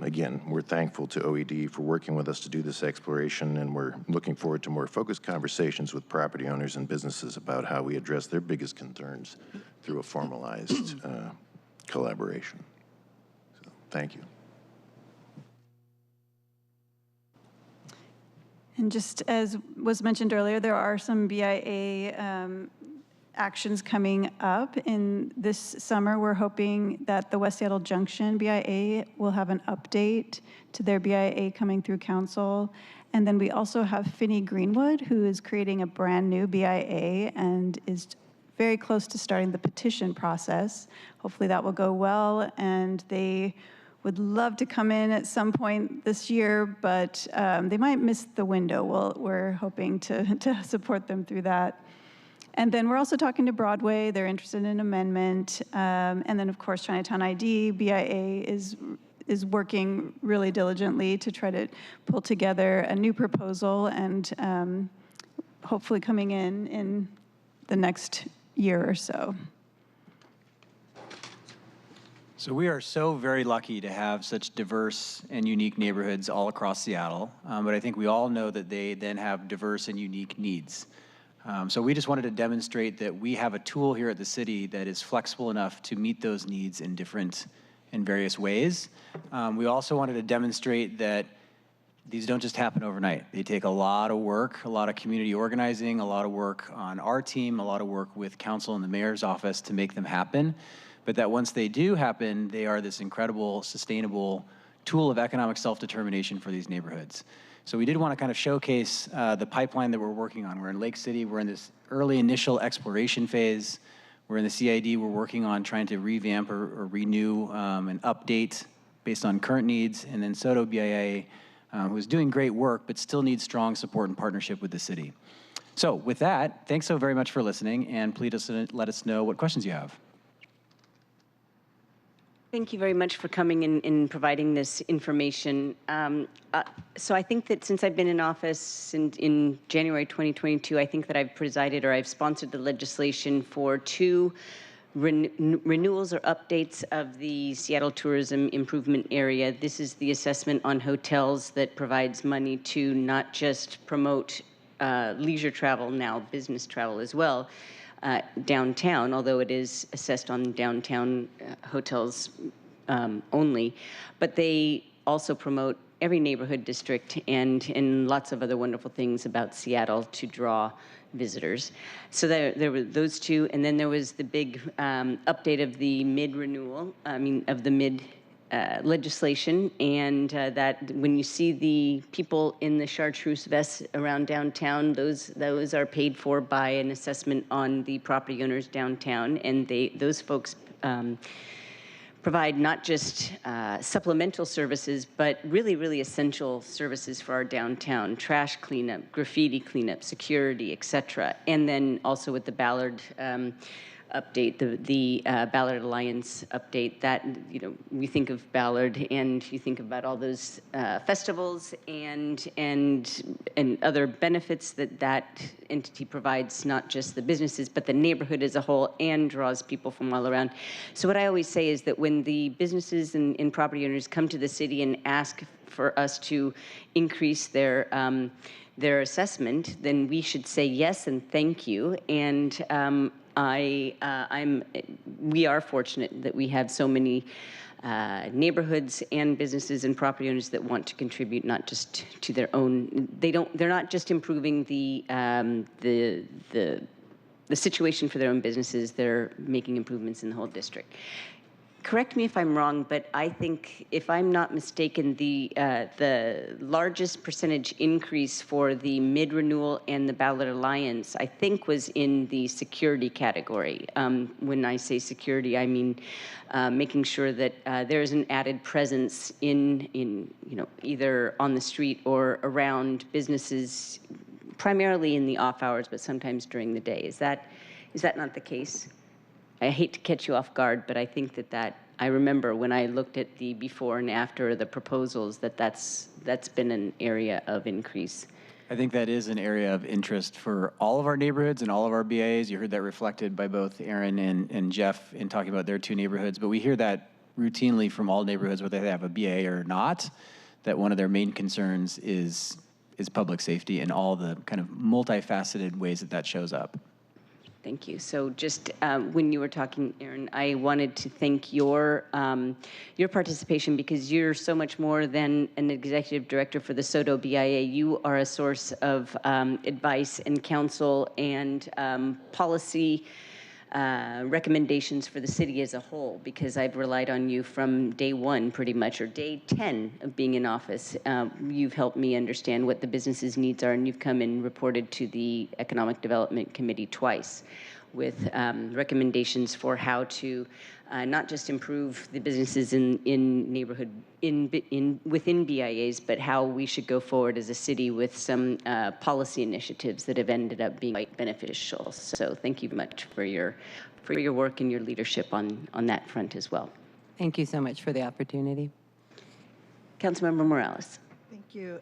Again, we're thankful to OED for working with us to do this exploration, and we're looking forward to more focused conversations with property owners and businesses about how we address their biggest concerns through a formalized collaboration. So, thank you. And just as was mentioned earlier, there are some BIA actions coming up in this summer. We're hoping that the West Seattle Junction BIA will have an update to their BIA coming through council. And then we also have Finney Greenwood, who is creating a brand new BIA and is very close to starting the petition process. Hopefully that will go well, and they would love to come in at some point this year, but they might miss the window. We're hoping to support them through that. And then we're also talking to Broadway. They're interested in an amendment. And then, of course, Chinatown ID, BIA is working really diligently to try to pull together a new proposal, and hopefully coming in the next year or so. So we are so very lucky to have such diverse and unique neighborhoods all across Seattle, but I think we all know that they then have diverse and unique needs. So we just wanted to demonstrate that we have a tool here at the city that is flexible enough to meet those needs in different and various ways. We also wanted to demonstrate that these don't just happen overnight. They take a lot of work, a lot of community organizing, a lot of work on our team, a lot of work with council and the mayor's office to make them happen. But that once they do happen, they are this incredible, sustainable tool of economic self-determination for these neighborhoods. So we did want to kind of showcase the pipeline that we're working on. We're in Lake City. We're in this early initial exploration phase. We're in the CID. We're working on trying to revamp or renew and update based on current needs. And then SODO BIA, who is doing great work, but still needs strong support and partnership with the city. So with that, thanks so very much for listening, and please let us know what questions you have. Thank you very much for coming and providing this information. So I think that since I've been in office in January 2022, I think that I've presided or I've sponsored the legislation for 2 renewals or updates of the Seattle Tourism Improvement Area. This is the assessment on hotels that provides money to not just promote leisure travel, now business travel as well, downtown, although it is assessed on downtown hotels only, but they also promote every neighborhood district and lots of other wonderful things about Seattle to draw visitors. So there were those 2, and then there was the big update of the of the mid legislation, and that when you see the people in the chartreuse vests around downtown, those are paid for by an assessment on the property owners downtown, and those folks provide not just supplemental services, but really, really essential services for our downtown: trash cleanup, graffiti cleanup, security, et cetera. And then also with the Ballard update, the Ballard Alliance update, that, you know, we think of Ballard and you think about all those festivals and other benefits that entity provides, not just the businesses, but the neighborhood as a whole, and draws people from all around. So what I always say is that when the businesses and property owners come to the city and ask for us to increase their assessment, then we should say yes and thank you. And we are fortunate that we have so many neighborhoods and businesses and property owners that want to contribute, not just to their own. They're not just improving the situation for their own businesses. They're making improvements in the whole district. Correct me if I'm wrong, but I think, if I'm not mistaken, the largest percentage increase for the mid-renewal and the Ballard Alliance, I think, was in the security category. When I say security, I mean making sure that there is an added presence in either on the street or around businesses, primarily in the off hours, but sometimes during the day. Is that not the case? I hate to catch you off guard, but I think that I remember when I looked at the before and after the proposals that's been an area of increase. I think that is an area of interest for all of our neighborhoods and all of our BIAs. You heard that reflected by both Aaron and Jeff in talking about their 2 neighborhoods, but we hear that routinely from all neighborhoods, whether they have a BIA or not, that one of their main concerns is public safety and all the kind of multifaceted ways that shows up. Thank you. So just when you were talking, Aaron, I wanted to thank your participation, because you're so much more than an executive director for the SODO BIA. You are a source of advice and counsel and policy recommendations for the city as a whole, because I've relied on you from day one, pretty much, or day 10 of being in office. You've helped me understand what the business's needs are, and you've come and reported to the Economic Development Committee twice with recommendations for how to not just improve the businesses in neighborhood within BIAs, but how we should go forward as a city with some policy initiatives that have ended up being quite beneficial. So thank you much for your work and your leadership on that front as well. Thank you so much for the opportunity. Councilmember Morales. Thank you.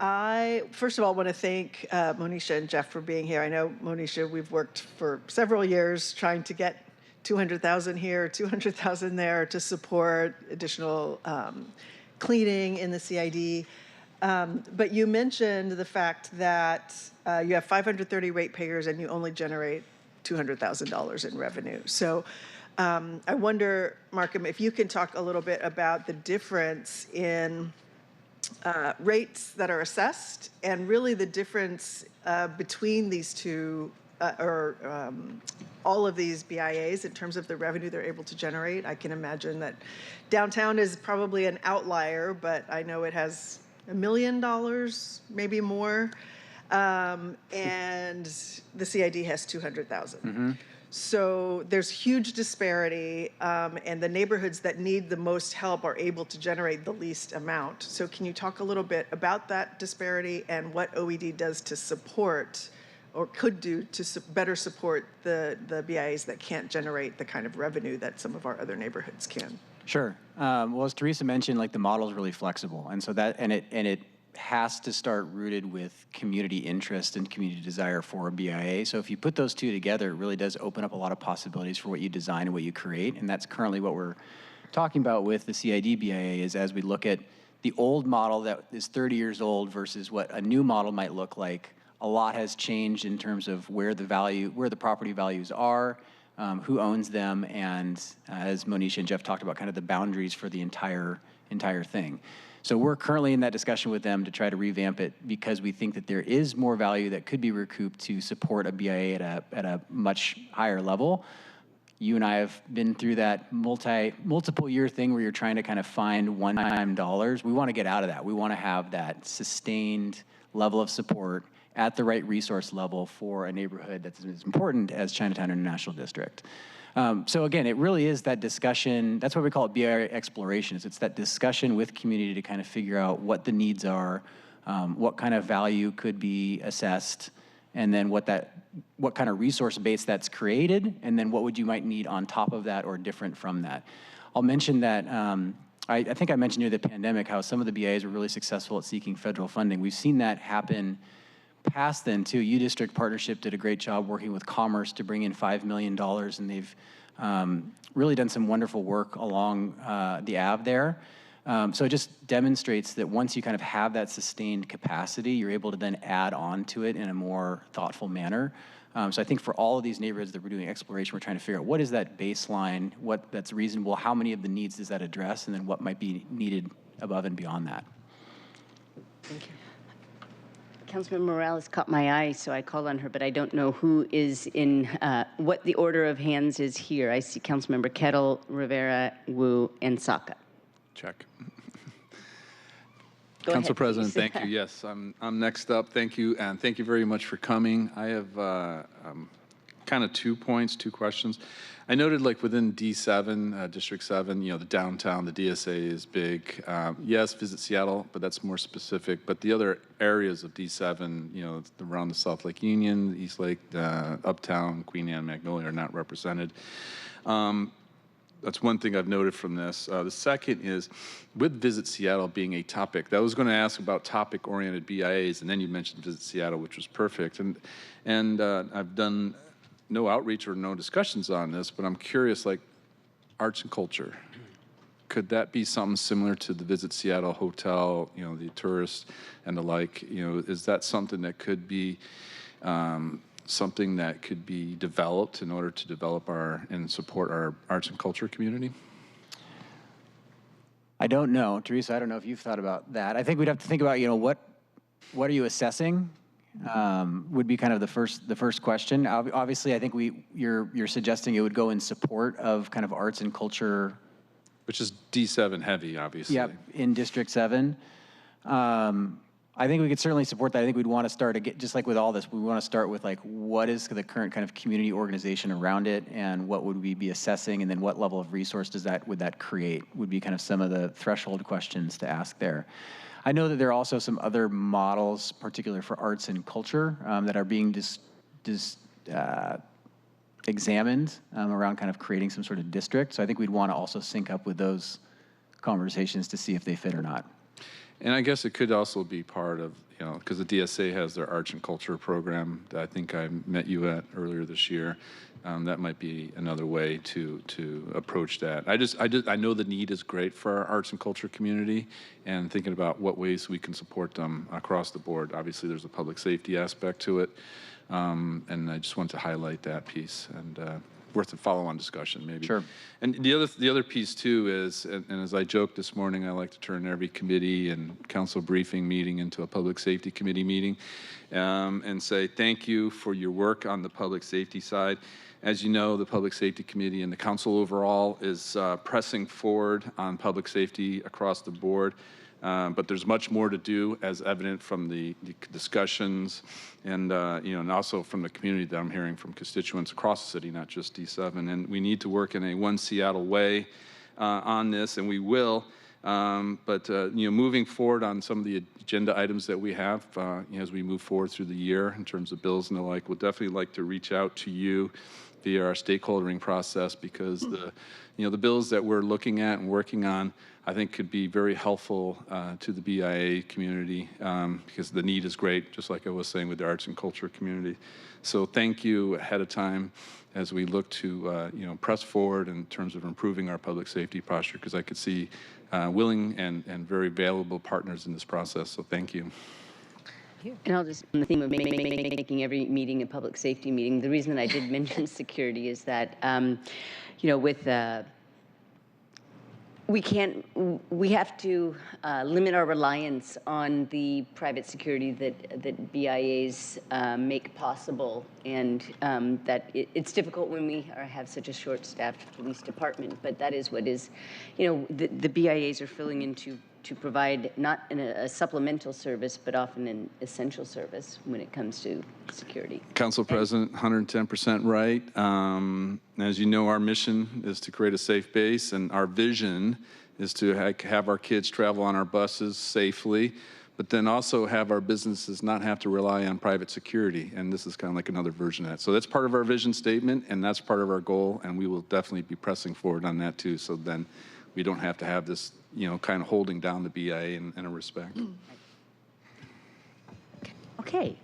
I, first of all, want to thank Monisha and Jeff for being here. I know, Monisha, we've worked for several years trying to get 200,000 here, 200,000 there to support additional cleaning in the CID. But you mentioned the fact that you have 530 ratepayers and you only generate $200,000 in revenue. So I wonder, Markham, if you can talk a little bit about the difference in rates that are assessed and really the difference between these two all of these BIAs in terms of the revenue they're able to generate. I can imagine that downtown is probably an outlier, but I know it has $1 million, maybe more, and the CID has 200,000. Mm-hmm. So there's huge disparity, and the neighborhoods that need the most help are able to generate the least amount. So can you talk a little bit about that disparity and what OED does to support, or could do to better support the BIAs that can't generate the kind of revenue that some of our other neighborhoods can? Sure. Well, as Teresa mentioned, like the model is really flexible, and so that it has to start rooted with community interest and community desire for a BIA. So if you put those two together, it really does open up a lot of possibilities for what you design and what you create, and that's currently what we're talking about with the CID BIA. Is as we look at the old model that is 30 years old versus what a new model might look like, a lot has changed in terms of where the property values are, who owns them, and as Monisha and Jeff talked about, kind of the boundaries for the entire thing. So we're currently in that discussion with them to try to revamp it, because we think that there is more value that could be recouped to support a BIA at a much higher level. You and I have been through that multiple year thing where you're trying to kind of find one-time dollars. We want to get out of that. We want to have that sustained level of support at the right resource level for a neighborhood that's as important as Chinatown International District. So again, it really is that discussion. That's why we call it BIA explorations. It's that discussion with community to kind of figure out what the needs are, what kind of value could be assessed, and then what kind of resource base that's created, and then what you might need on top of that or different from that. I'll mention that I think I mentioned near the pandemic how some of the BIAs were really successful at seeking federal funding. We've seen that happen past then too. U-District Partnership did a great job working with Commerce to bring in $5 million, and they've really done some wonderful work along the Ave there. So it just demonstrates that once you kind of have that sustained capacity, you're able to then add on to it in a more thoughtful manner. So I think for all of these neighborhoods that we're doing exploration, we're trying to figure out what is that baseline, what that's reasonable, how many of the needs does that address, and then what might be needed above and beyond that. Thank you. Councilman Morales caught my eye, so I called on her, but I don't know who is in, what the order of hands is here. I see Councilmember Kettle, Rivera, Wu, and Saka. Check. Go Council ahead, President, please. thank you. Yes, I'm next up. Thank you, and thank you very much for coming. I have kind of 2 points, 2 questions. I noted, like, within D7, District 7, you know, the downtown, the DSA is big. Yes, Visit Seattle, but that's more specific. But the other areas of D7, you know, around the South Lake Union, East Lake, Uptown, Queen Anne, Magnolia are not represented. That's one thing I've noted from this. The second is, with Visit Seattle being a topic, I was going to ask about topic-oriented BIAs, and then you mentioned Visit Seattle, which was perfect. And I've done no outreach or no discussions on this, but I'm curious, like, arts and culture. Could that be something similar to the Visit Seattle Hotel, you know, the tourists and the like? You know, is that something that could be something that could be developed in order to develop and support our arts and culture community? I don't know, Teresa. I don't know if you've thought about that. I think we'd have to think about, what are you assessing? Would be kind of the first question. Obviously, I think you're suggesting it would go in support of kind of arts and culture. Which is D7 heavy, obviously. Yep, in District 7. I think we could certainly support that. I think we'd want to start, just like with all this, we want to start with like, what is the current kind of community organization around it, and what would we be assessing, and then what level of resource would that create, would be kind of some of the threshold questions to ask there. I know that there are also some other models, particularly for arts and culture, that are being examined around kind of creating some sort of district. So I think we'd want to also sync up with those conversations to see if they fit or not. And I guess it could also be part of, because the DSA has their arts and culture program that I think I met you at earlier this year. That might be another way to approach that. I know the need is great for our arts and culture community, and thinking about what ways we can support them across the board. Obviously, there's a public safety aspect to it, and I just want to highlight that piece, and worth a follow-on discussion maybe. Sure. And the other piece too is, and as I joked this morning, I like to turn every committee and council briefing meeting into a public safety committee meeting, and say thank you for your work on the public safety side. As you know, the Public Safety Committee and the council overall is pressing forward on public safety across the board. But there's much more to do, as evident from the discussions and and also from the community that I'm hearing from constituents across the city, not just D7. And we need to work in a one Seattle way on this, and we will. But moving forward on some of the agenda items that we have as we move forward through the year in terms of bills and the like, we'll definitely like to reach out to you via our stakeholdering process, because the bills that we're looking at and working on, I think, could be very helpful to the BIA community, because the need is great, just like I was saying with the arts and culture community. So thank you ahead of time as we look to press forward in terms of improving our public safety posture, because I could see willing and very valuable partners in this process. So thank you. And I'll just, on the theme of making every meeting a public safety meeting, the reason that I did mention security is that, we have to limit our reliance on the private security that BIAs make possible, and that it's difficult when we have such a short-staffed police department, but that is what is, the BIAs are filling in to provide not a supplemental service, but often an essential service when it comes to security. Council President, 110% right. As you know, our mission is to create a safe base, and our vision is to have our kids travel on our buses safely, but then also have our businesses not have to rely on private security. And this is kind of like another version of that. So that's part of our vision statement, and that's part of our goal, and we will definitely be pressing forward on that too, so then we don't have to have this kind of holding down the BIA in a respect. Okay,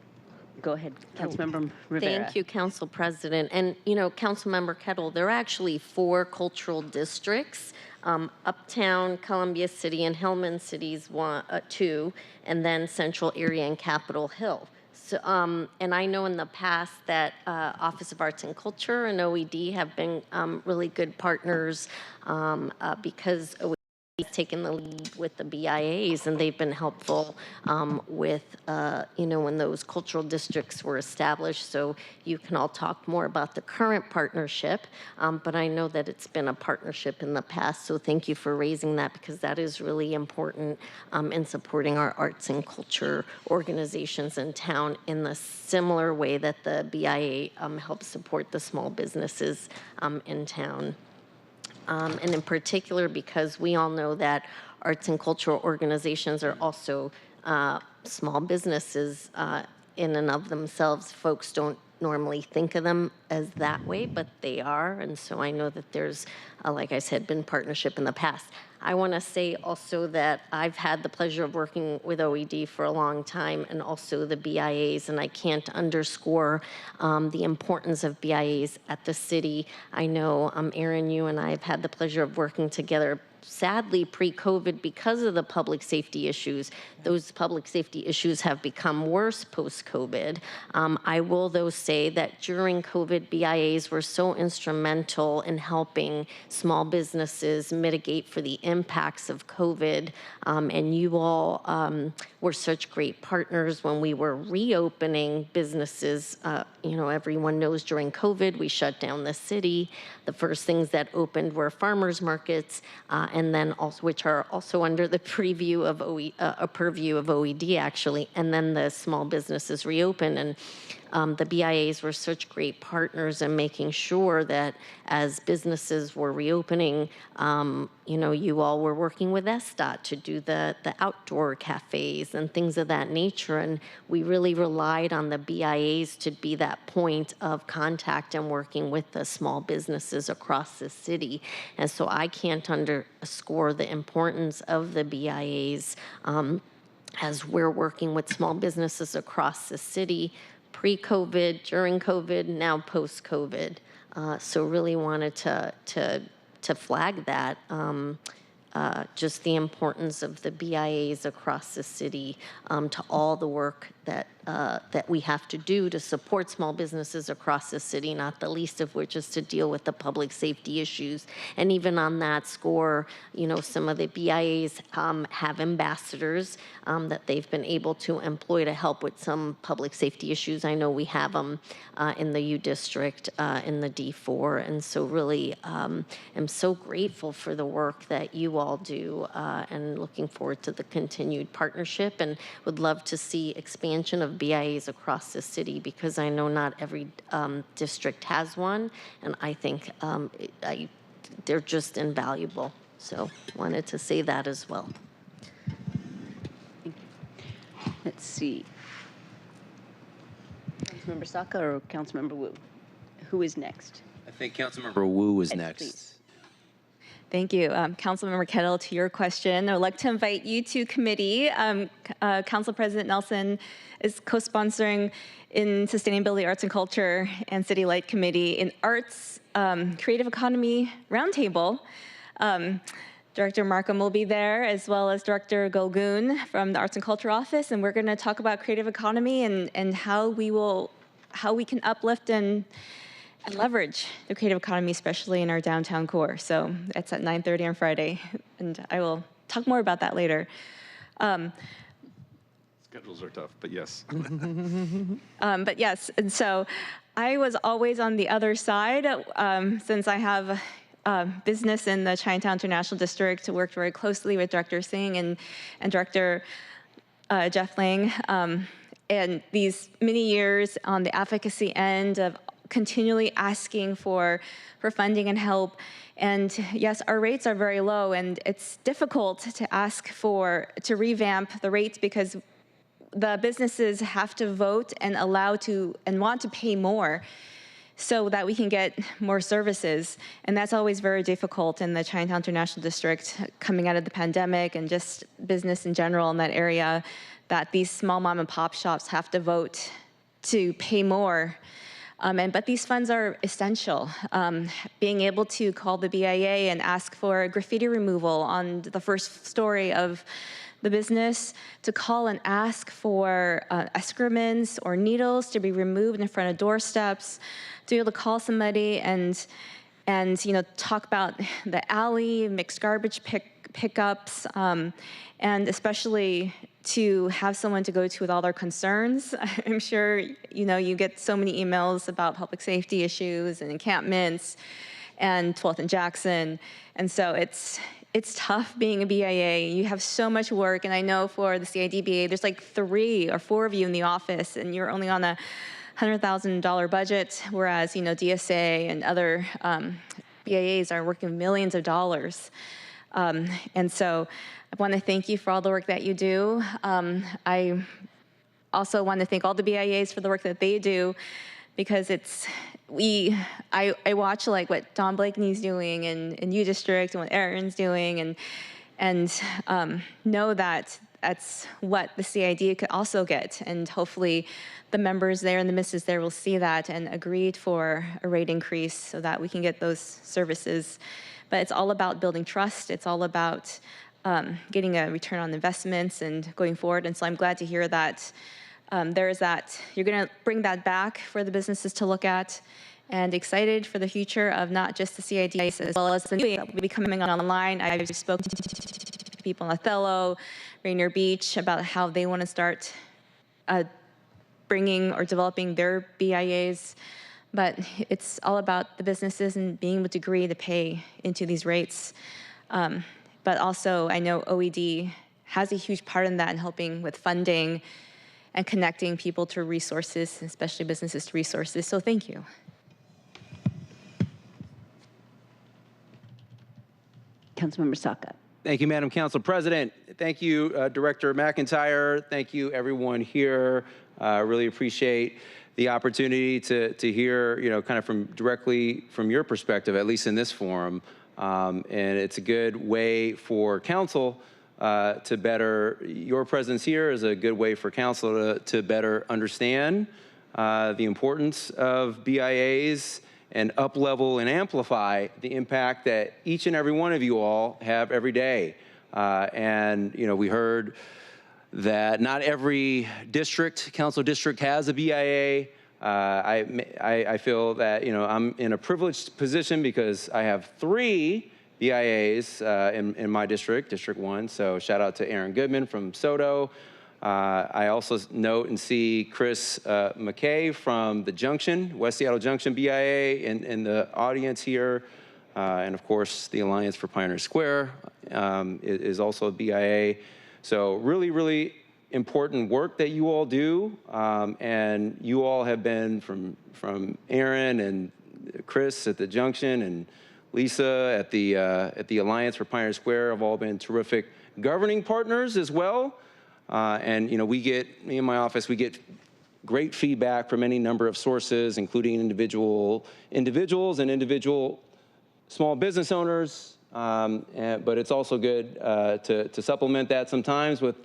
go ahead, Councilmember Rivera. Thank you, Council President. And, Councilmember Kettle, there are actually 4 cultural districts, Uptown, Columbia City, and Hillman Cities 2, and then Central Area and Capitol Hill. So, and I know in the past that Office of Arts and Culture and OED have been really good partners because OED has taken the lead with the BIAs, and they've been helpful with, when those cultural districts were established. So you can all talk more about the current partnership, but I know that it's been a partnership in the past. So thank you for raising that, because that is really important in supporting our arts and culture organizations in town in the similar way that the BIA helps support the small businesses in town. And in particular, because we all know that arts and cultural organizations are also small businesses in and of themselves. Folks don't normally think of them as that way, but they are. And so I know that there's, like I said, been partnership in the past. I want to say also that I've had the pleasure of working with OED for a long time, and also the BIAs, and I can't underscore the importance of BIAs at the city. I know, Aaron, you and I have had the pleasure of working together, sadly pre-COVID, because of the public safety issues. Those public safety issues have become worse post-COVID. I will, though, say that during COVID, BIAs were so instrumental in helping small businesses mitigate for the impacts of COVID. And you all were such great partners when we were reopening businesses. Everyone knows during COVID, we shut down the city. The first things that opened were farmers markets, and then also, which are also under the purview of OED, actually, and then the small businesses reopened. And the BIAs were such great partners in making sure that as businesses were reopening, you all were working with SDOT to do the outdoor cafes and things of that nature. And we really relied on the BIAs to be that point of contact and working with the small businesses across the city. And so I can't underscore the importance of the BIAs as we're working with small businesses across the city, pre-COVID, during COVID, now post-COVID. So really wanted to flag that, just the importance of the BIAs across the city to all the work that we have to do to support small businesses across the city, not the least of which is to deal with the public safety issues. And even on that score, some of the BIAs have ambassadors that they've been able to employ to help with some public safety issues. I know we have them in the U District, in the D4, and so really am so grateful for the work that you all do, and looking forward to the continued partnership, and would love to see expansion of BIAs across the city, because I know not every district has one, and I think they're just invaluable. So wanted to say that as well. Let's see. Councilmember Saka or Councilmember Wu? Who is next? I think Councilmember Wu is Yes, next. please. Thank you. Councilmember Kettle, to your question, I'd like to invite you to committee. Council President Nelson is co-sponsoring in Sustainability, Arts and Culture, and City Light Committee in Arts Creative Economy Roundtable. Director Markham will be there, as well as Director Golgoon from the Arts and Culture Office, and we're going to talk about creative economy and how we can uplift and leverage the creative economy, especially in our downtown core. So it's at 9:30 on Friday, and I will talk more about that later. Schedules are tough, but yes. But yes, and so I was always on the other side since I have business in the Chinatown International District, worked very closely with Director Singh and Director Jeff Lang. And these many years on the advocacy end of continually asking for funding and help. And yes, our rates are very low, and it's difficult to ask to revamp the rates because the businesses have to vote and want to pay more so that we can get more services. And that's always very difficult in the Chinatown International District coming out of the pandemic, and just business in general in that area, that these small mom and pop shops have to vote to pay more. But these funds are essential. Being able to call the BIA and ask for graffiti removal on the first story of the business, to call and ask for excrements or needles to be removed in front of doorsteps, to be able to call somebody and talk about the alley, mixed garbage pickups, and especially to have someone to go to with all their concerns. I'm sure you get so many emails about public safety issues and encampments and 12th and Jackson. And so it's tough being a BIA. You have so much work, and I know for the CIDBA, there's like 3 or 4 of you in the office, and you're only on a $100,000 budget, whereas DSA and other BIAs are working with millions of dollars. And so I want to thank you for all the work that you do. I also want to thank all the BIAs for the work that they do, because I watch like what Don Blakeney's doing in U District and what Aaron's doing, and know that that's what the CID could also get, and hopefully the members there and the misses there will see that and agree for a rate increase so that we can get those services. But it's all about building trust. It's all about getting a return on investments and going forward. And so I'm glad to hear that there's that, you're gonna bring that back for the businesses to look at, and excited for the future of not just the CIDs as well as the new that will be coming online. I've spoken to people in Othello, Rainier Beach about how they want to start bringing or developing their BIAs. But it's all about the businesses and being able to agree to pay into these rates. But also, I know OED has a huge part in that in helping with funding and connecting people to resources, especially businesses to resources. So thank you. Councilmember Saka. Thank you, Madam Council President. Thank you, Director McIntyre. Thank you, everyone here. Really appreciate the opportunity to hear, kind of directly from your perspective, at least in this forum. And it's a good way for council to better, your presence here is a good way for council to better understand the importance of BIAs and up-level and amplify the impact that each and every one of you all have every day. And we heard that not every council district has a BIA. I feel that I'm in a privileged position because I have 3 BIAs in my district, District 1. So shout out to Aaron Goodman from SODO. I also note and see Chris McKay from the Junction, West Seattle Junction BIA in the audience here. And of course, the Alliance for Pioneer Square is also a BIA. So really, really important work that you all do. And you all have been from Aaron and Chris at the Junction and Lisa at the Alliance for Pioneer Square have all been terrific governing partners as well. And me and my office, we get great feedback from any number of sources, including individuals and individual small business owners. But it's also good to supplement that sometimes with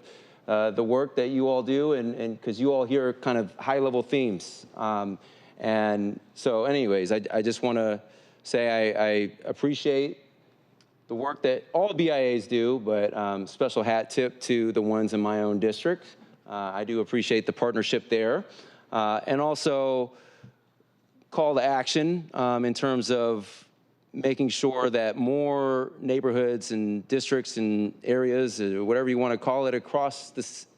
the work that you all do, and because you all hear kind of high-level themes. And so anyways, I just want to say I appreciate the work that all BIAs do, but special hat tip to the ones in my own district. I do appreciate the partnership there. And also call to action in terms of making sure that more neighborhoods and districts and areas, or whatever you want to call it, across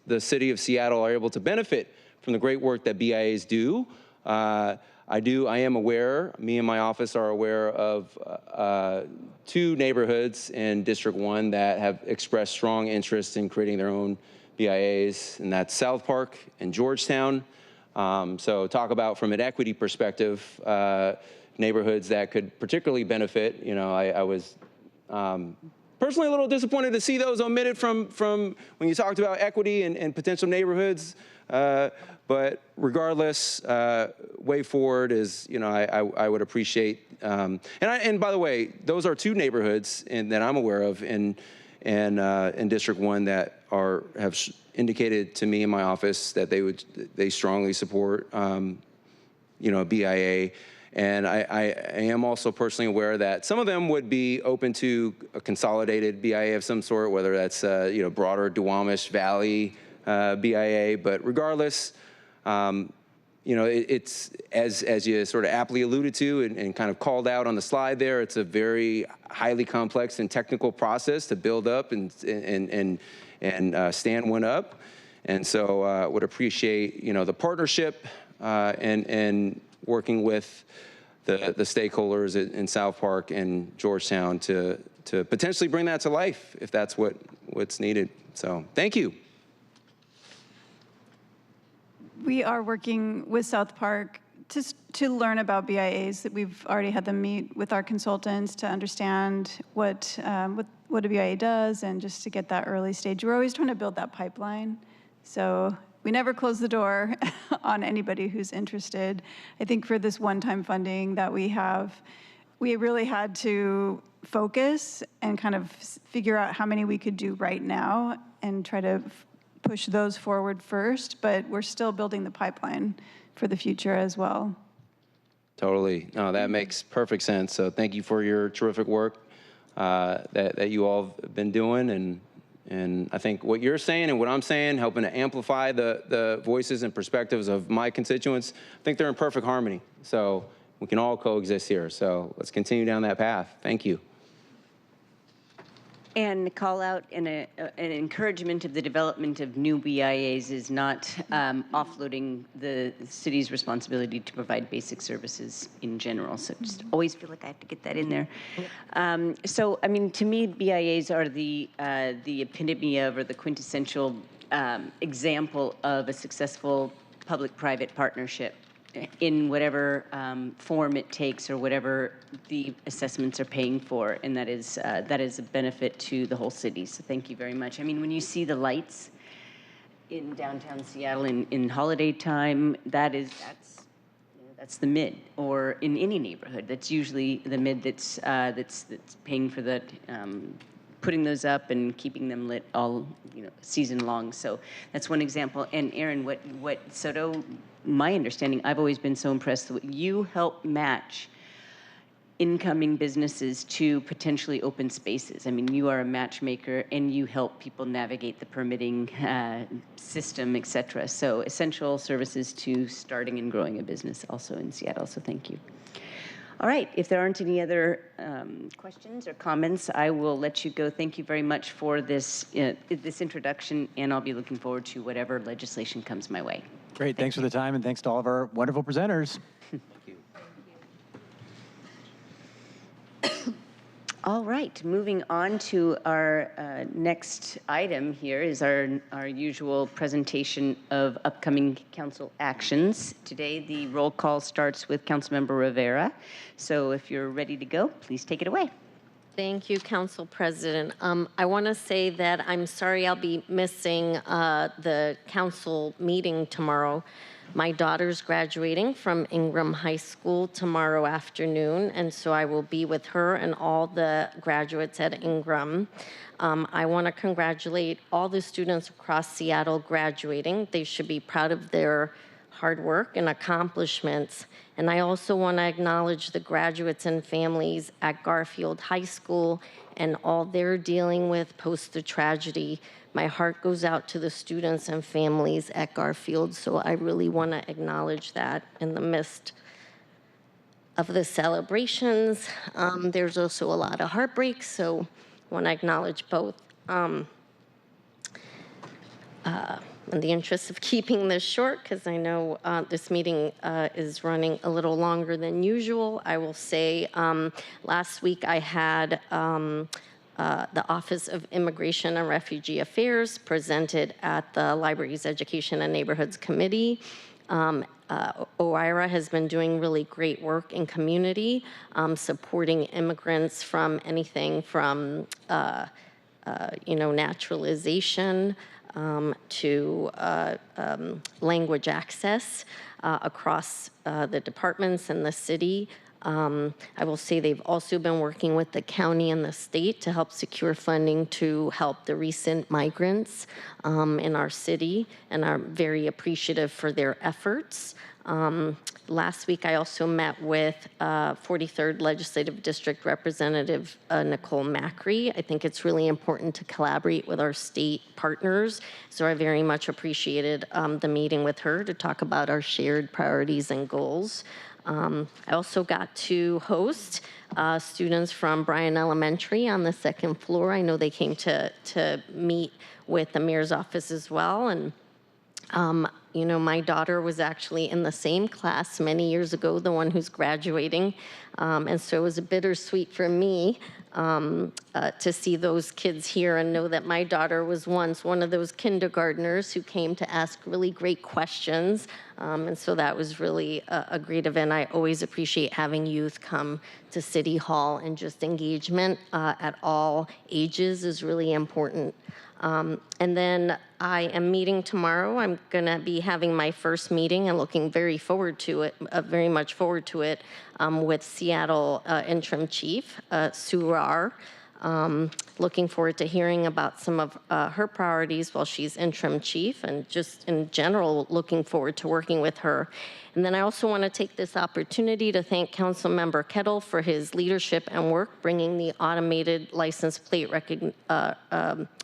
the city of Seattle are able to benefit from the great work that BIAs do. I am aware, me and my office are aware of 2 neighborhoods in District 1 that have expressed strong interest in creating their own BIAs, and that's South Park and Georgetown. So talk about, from an equity perspective, neighborhoods that could particularly benefit. I was personally a little disappointed to see those omitted from when you talked about equity and potential neighborhoods. But regardless, way forward is, I would appreciate. And by the way, those are 2 neighborhoods that I'm aware of in District 1 that have indicated to me in my office that they strongly support, a BIA. And I am also personally aware that some of them would be open to a consolidated BIA of some sort, whether that's broader Duwamish Valley BIA. But regardless, it's as you sort of aptly alluded to and kind of called out on the slide there, it's a very highly complex and technical process to build up and stand one up. And so would appreciate the partnership and working with the stakeholders in South Park and Georgetown to potentially bring that to life if that's what's needed. So thank you. We are working with South Park to learn about BIAs. That we've already had them meet with our consultants to understand what a BIA does, and just to get that early stage. We're always trying to build that pipeline. So we never close the door on anybody who's interested. I think for this one-time funding that we have, we really had to focus and kind of figure out how many we could do right now and try to push those forward first, but we're still building the pipeline for the future as well. Totally. No, that makes perfect sense. So thank you for your terrific work that you all have been doing. And I think what you're saying and what I'm saying, helping to amplify the voices and perspectives of my constituents, I think they're in perfect harmony. So we can all coexist here. So let's continue down that path. Thank you. And call out an encouragement of the development of new BIAs is not offloading the city's responsibility to provide basic services in general. So just always feel like I have to get that in there. So, I mean, to me, BIAs are the epitome of, or the quintessential example of a successful public-private partnership in whatever form it takes or whatever the assessments are paying for, and that is a benefit to the whole city. So thank you very much. I mean, when you see the lights in downtown Seattle in holiday time, that's the mid, or in any neighborhood, that's usually the mid that's paying for the putting those up and keeping them lit all season long. So that's one example. And Aaron, what Soto, my understanding, I've always been so impressed that you help match incoming businesses to potentially open spaces. I mean, you are a matchmaker and you help people navigate the permitting system, et cetera. So essential services to starting and growing a business also in Seattle. So thank you. All right, if there aren't any other questions or comments, I will let you go. Thank you very much for this introduction, and I'll be looking forward to whatever legislation comes my way. Great, thanks for the time, and thanks to all of our wonderful presenters. All right, moving on to our next item here is our usual presentation of upcoming council actions. Today, the roll call starts with Councilmember Rivera. So if you're ready to go, please take it away. Thank you, Council President. I want to say that I'm sorry I'll be missing the council meeting tomorrow. My daughter's graduating from Ingram High School tomorrow afternoon, and so I will be with her and all the graduates at Ingram. I want to congratulate all the students across Seattle graduating. They should be proud of their hard work and accomplishments. And I also want to acknowledge the graduates and families at Garfield High School and all they're dealing with post the tragedy. My heart goes out to the students and families at Garfield, so I really want to acknowledge that in the midst of the celebrations. There's also a lot of heartbreak, so I want to acknowledge both. In the interest of keeping this short, because I know this meeting is running a little longer than usual, I will say last week I had the Office of Immigration and Refugee Affairs presented at the Libraries, Education, and Neighborhoods Committee. OIRA has been doing really great work in community, supporting immigrants from anything from naturalization to language access across the departments and the city. I will say they've also been working with the county and the state to help secure funding to help the recent migrants in our city, and are very appreciative for their efforts. Last week, I also met with 43rd Legislative District Representative Nicole Macri. I think it's really important to collaborate with our state partners, so I very much appreciated the meeting with her to talk about our shared priorities and goals. I also got to host students from Bryan Elementary on the second floor. I know they came to meet with the mayor's office as well, and my daughter was actually in the same class many years ago, the one who's graduating, and so it was a bittersweet for me to see those kids here and know that my daughter was once one of those kindergartners who came to ask really great questions And so that was really a great event. I always appreciate having youth come to City Hall, and just engagement at all ages is really important. And then I am meeting tomorrow. I'm going to be having my first meeting and looking very forward to it, very much forward to it, with Seattle Interim Chief, Sue Rar. Looking forward to hearing about some of her priorities while she's interim chief, and just in general, looking forward to working with her. And then I also want to take this opportunity to thank Councilmember Kettle for his leadership and work bringing the automated license plate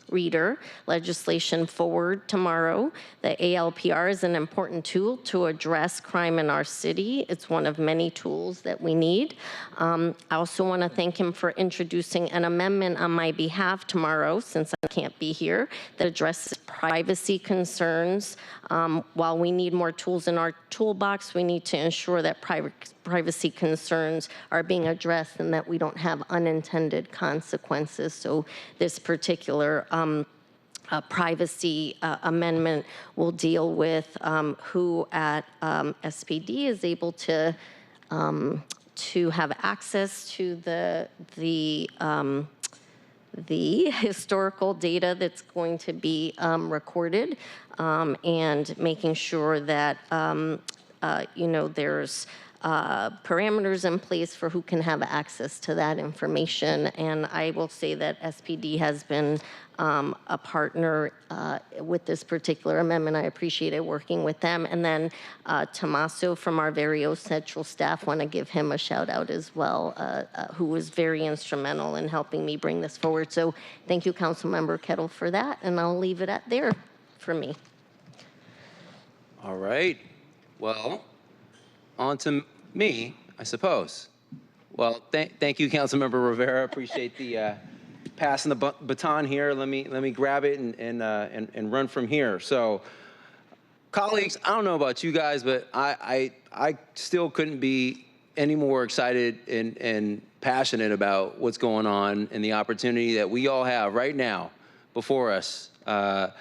reader legislation forward tomorrow. The ALPR is an important tool to address crime in our city. It's one of many tools that we need. I also want to thank him for introducing an amendment on my behalf tomorrow, since I can't be here, that addresses privacy concerns. While we need more tools in our toolbox, we need to ensure that privacy concerns are being addressed and that we don't have unintended consequences. So this particular privacy amendment will deal with who at SPD is able to have access to the historical data that's going to be recorded, and making sure that there's parameters in place for who can have access to that information. And I will say that SPD has been a partner with this particular amendment. I appreciated working with them. And then Tommaso from our Vario Central staff, want to give him a shout out as well, who was very instrumental in helping me bring this forward. So thank you, Councilmember Kettle, for that. And I'll leave it at there for me. All right. Well, on to me, I suppose. Well, thank you, Councilmember Rivera. Appreciate the passing the baton here. Let me grab it and run from here. So, colleagues, I don't know about you guys, but I still couldn't be any more excited and passionate about what's going on and the opportunity that we all have right now before us to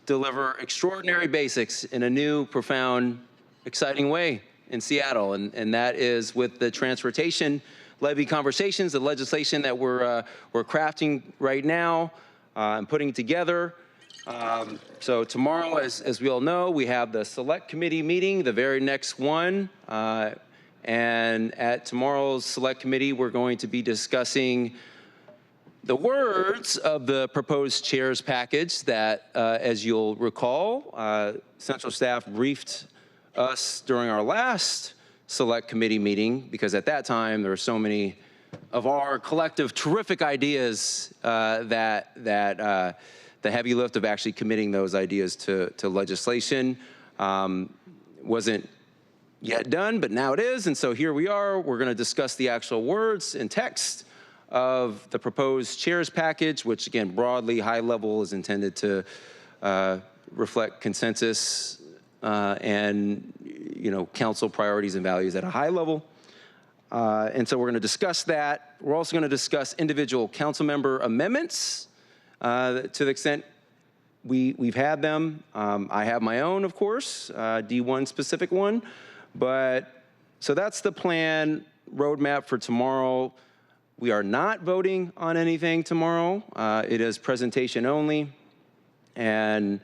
deliver extraordinary basics in a new, profound, exciting way in Seattle, and that is with the transportation levy conversations, the legislation that we're crafting right now and putting together. So tomorrow, as we all know, we have the select committee meeting, the very next one, and at tomorrow's select committee, we're going to be discussing the words of the proposed chairs package that, as you'll recall, Central staff briefed us during our last select committee meeting, because at that time there were so many of our collective terrific ideas that the heavy lift of actually committing those ideas to legislation wasn't yet done, but now it is. And so here we are. We're going to discuss the actual words and text of the proposed chairs package, which again, broadly, high level, is intended to reflect consensus and council priorities and values at a high level. And so we're going to discuss that. We're also going to discuss individual council member amendments to the extent we've had them. I have my own, of course, D1 specific one. But so that's the plan roadmap for tomorrow. We are not voting on anything tomorrow. It is presentation only. And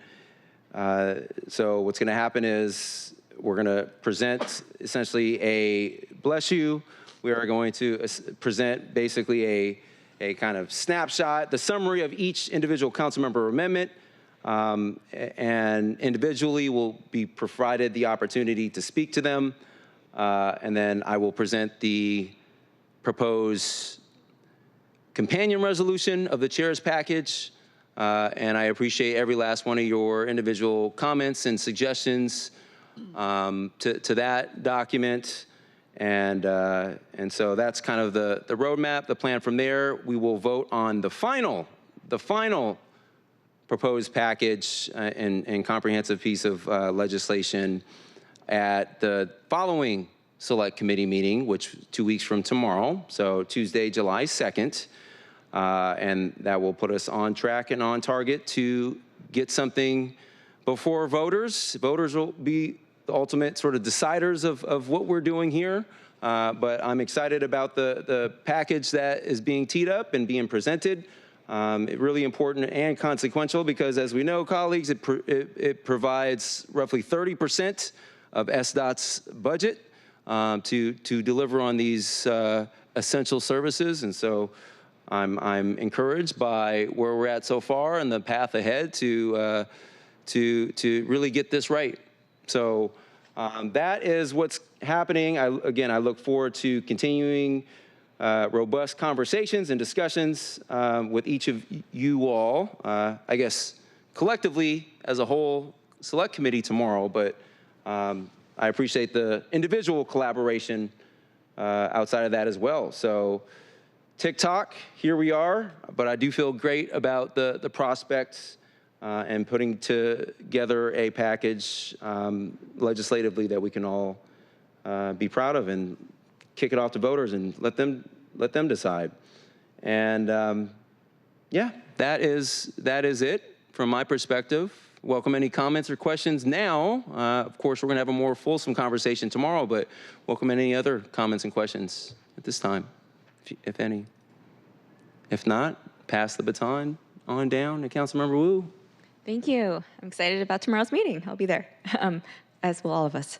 so what's going to happen is we're going to present essentially a bless you. We are going to present basically a kind of snapshot, the summary of each individual council member amendment, and individually will be provided the opportunity to speak to them. And then I will present the proposed companion resolution of the chairs package. And I appreciate every last one of your individual comments and suggestions to that document. And so that's kind of the roadmap, the plan from there. We will vote on the final proposed package and comprehensive piece of legislation at the following select committee meeting, which 2 weeks from tomorrow, so Tuesday, July 2nd. And that will put us on track and on target to get something before voters. Voters will be the ultimate sort of deciders of what we're doing here. But I'm excited about the package that is being teed up and being presented. Really important and consequential because, as we know, colleagues, it provides roughly 30% of SDOT's budget to deliver on these essential services. And so I'm encouraged by where we're at so far and the path ahead to really get this right. So that is what's happening. Again, I look forward to continuing robust conversations and discussions with each of you all, I guess collectively as a whole select committee tomorrow, but I appreciate the individual collaboration outside of that as well. So TikTok, here we are, but I do feel great about the prospects and putting together a package legislatively that we can all be proud of and kick it off to voters and let them decide. And yeah, that is it from my perspective. Welcome any comments or questions now. Of course, we're gonna have a more fulsome conversation tomorrow, but welcome any other comments and questions at this time, if any. If not, pass the baton on down to Councilmember Wu. Thank you. I'm excited about tomorrow's meeting. I'll be there, as will all of us.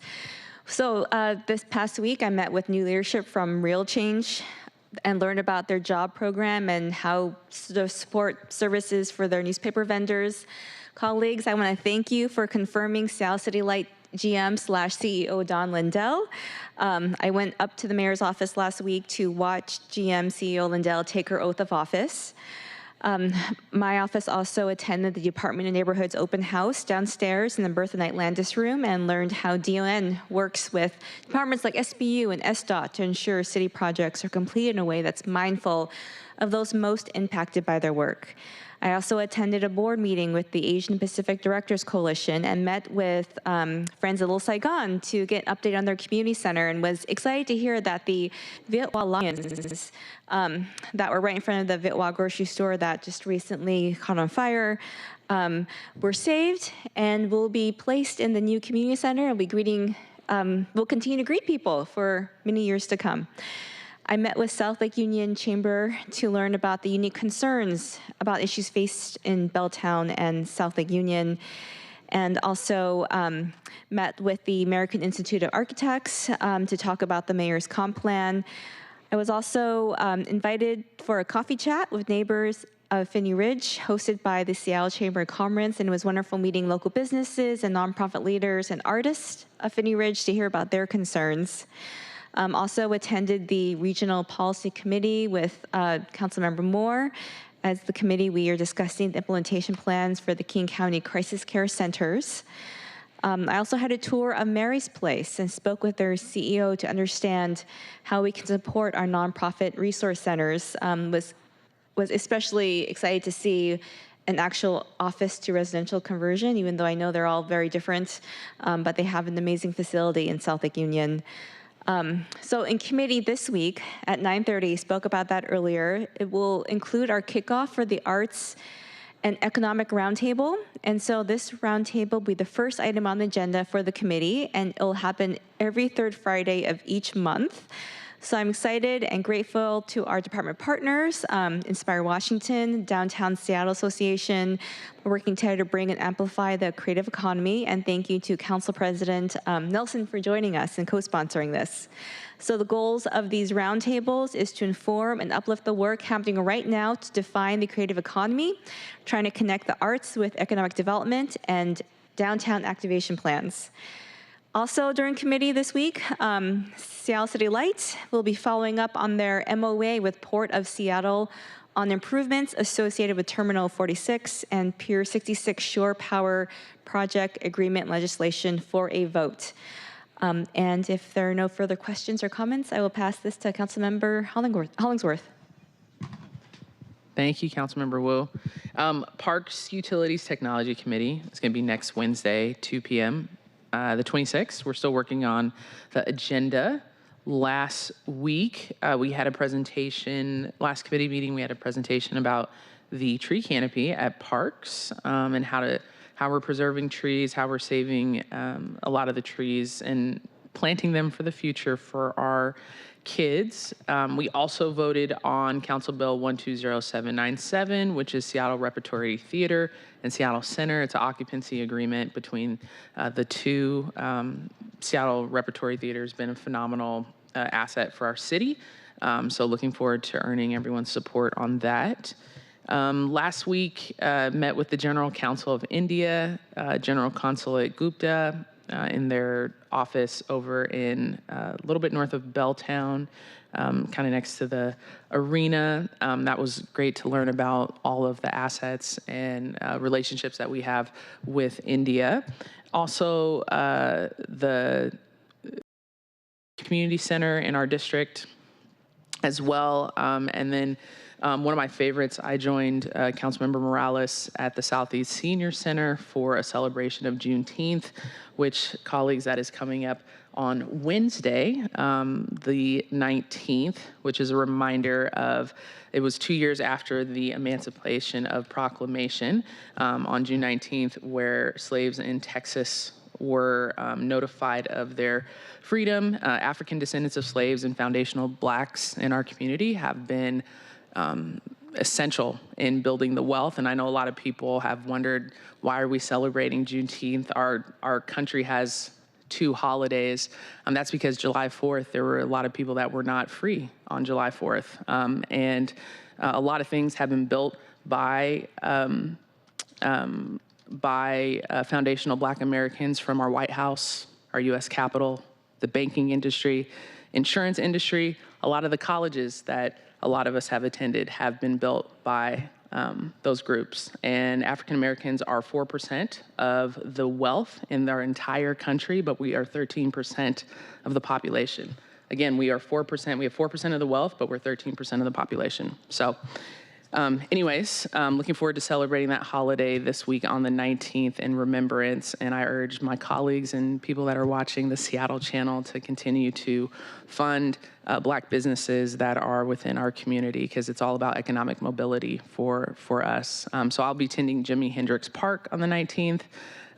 So this past week, I met with new leadership from Real Change and learned about their job program and how to support services for their newspaper vendors. Colleagues, I want to thank you for confirming Seattle City Light GM/CEO Don Lindell. I went up to the mayor's office last week to watch GM CEO Lindell take her oath of office. My office also attended the Department of Neighborhood's open house downstairs in the Bertha Knight Landis room and learned how DON works with departments like SBU and SDOT to ensure city projects are completed in a way that's mindful of those most impacted by their work. I also attended a board meeting with the Asian Pacific Directors Coalition and met with Friends of Little Saigon to get an update on their community center and was excited to hear that the Viet Hoa lions that were right in front of the Viet Hoa grocery store that just recently caught on fire were saved and will be placed in the new community center and we'll continue to greet people for many years to come. I met with South Lake Union Chamber to learn about the unique concerns about issues faced in Belltown and South Lake Union, and also met with the American Institute of Architects to talk about the mayor's comp plan. I was also invited for a coffee chat with neighbors of Finney Ridge, hosted by the Seattle Chamber of Commerce, and it was wonderful meeting local businesses and nonprofit leaders and artists of Finney Ridge to hear about their concerns. Also attended the Regional Policy Committee with Councilmember Moore. As the committee, we are discussing the implementation plans for the King County Crisis Care Centers. I also had a tour of Mary's Place and spoke with their CEO to understand how we can support our nonprofit resource centers. Was especially excited to see an actual office to residential conversion, even though I know they're all very different, but they have an amazing facility in South Lake Union. So in committee this week at 9:30, spoke about that earlier. It will include our kickoff for the Arts and Economic Roundtable. And so this roundtable will be the first item on the agenda for the committee, and it will happen every third Friday of each month. So I'm excited and grateful to our department partners, Inspire Washington, Downtown Seattle Association. We're working together to bring and amplify the creative economy. And thank you to Council President Nelson for joining us and co-sponsoring this. So the goals of these roundtables is to inform and uplift the work happening right now to define the creative economy, trying to connect the arts with economic development and downtown activation plans. Also during committee this week, Seattle City Light will be following up on their MOA with Port of Seattle on improvements associated with Terminal 46 and Pier 66 Shore Power Project Agreement legislation for a vote. And if there are no further questions or comments, I will pass this to Councilmember Hollingsworth. Thank you, Councilmember Wu. Parks Utilities Technology Committee is going to be next Wednesday, 2 p.m. The 26th. We're still working on the agenda. Last week, we had a presentation, last committee meeting, we had a presentation about the tree canopy at parks and how how we're preserving trees, how we're saving a lot of the trees and planting them for the future for our kids. We also voted on Council Bill 120797, which is Seattle Repertory Theater and Seattle Center. It's an occupancy agreement between the two. Seattle Repertory Theater has been a phenomenal asset for our city. So looking forward to earning everyone's support on that. Last week, met with the General Council of India, General Consulate Gupta, in their office over in a little bit north of Belltown, kind of next to the arena. That was great to learn about all of the assets and relationships that we have with India. Also, the community center in our district as well. And then one of my favorites, I joined Councilmember Morales at the Southeast Senior Center for a celebration of Juneteenth, which, colleagues, that is coming up on Wednesday, the 19th, which is a reminder of, it was 2 years after the emancipation of Proclamation on June 19th, where slaves in Texas were notified of their freedom. African descendants of slaves and foundational Blacks in our community have been essential in building the wealth. And I know a lot of people have wondered, why are we celebrating Juneteenth? Our country has two holidays. That's because July 4th, there were a lot of people that were not free on July 4th. And a lot of things have been built by foundational Black Americans, from our White House, our U.S. Capitol, the banking industry, insurance industry. A lot of the colleges that a lot of us have attended have been built by those groups. And African Americans are 4% of the wealth in our entire country, but we are 13% of the population. Again, we are 4%, we have 4% of the wealth, but we're 13% of the population. So anyways, looking forward to celebrating that holiday this week on the 19th in remembrance. And I urge my colleagues and people that are watching the Seattle channel to continue to fund Black businesses that are within our community, because it's all about economic mobility for us. So I'll be attending Jimi Hendrix Park on the 19th.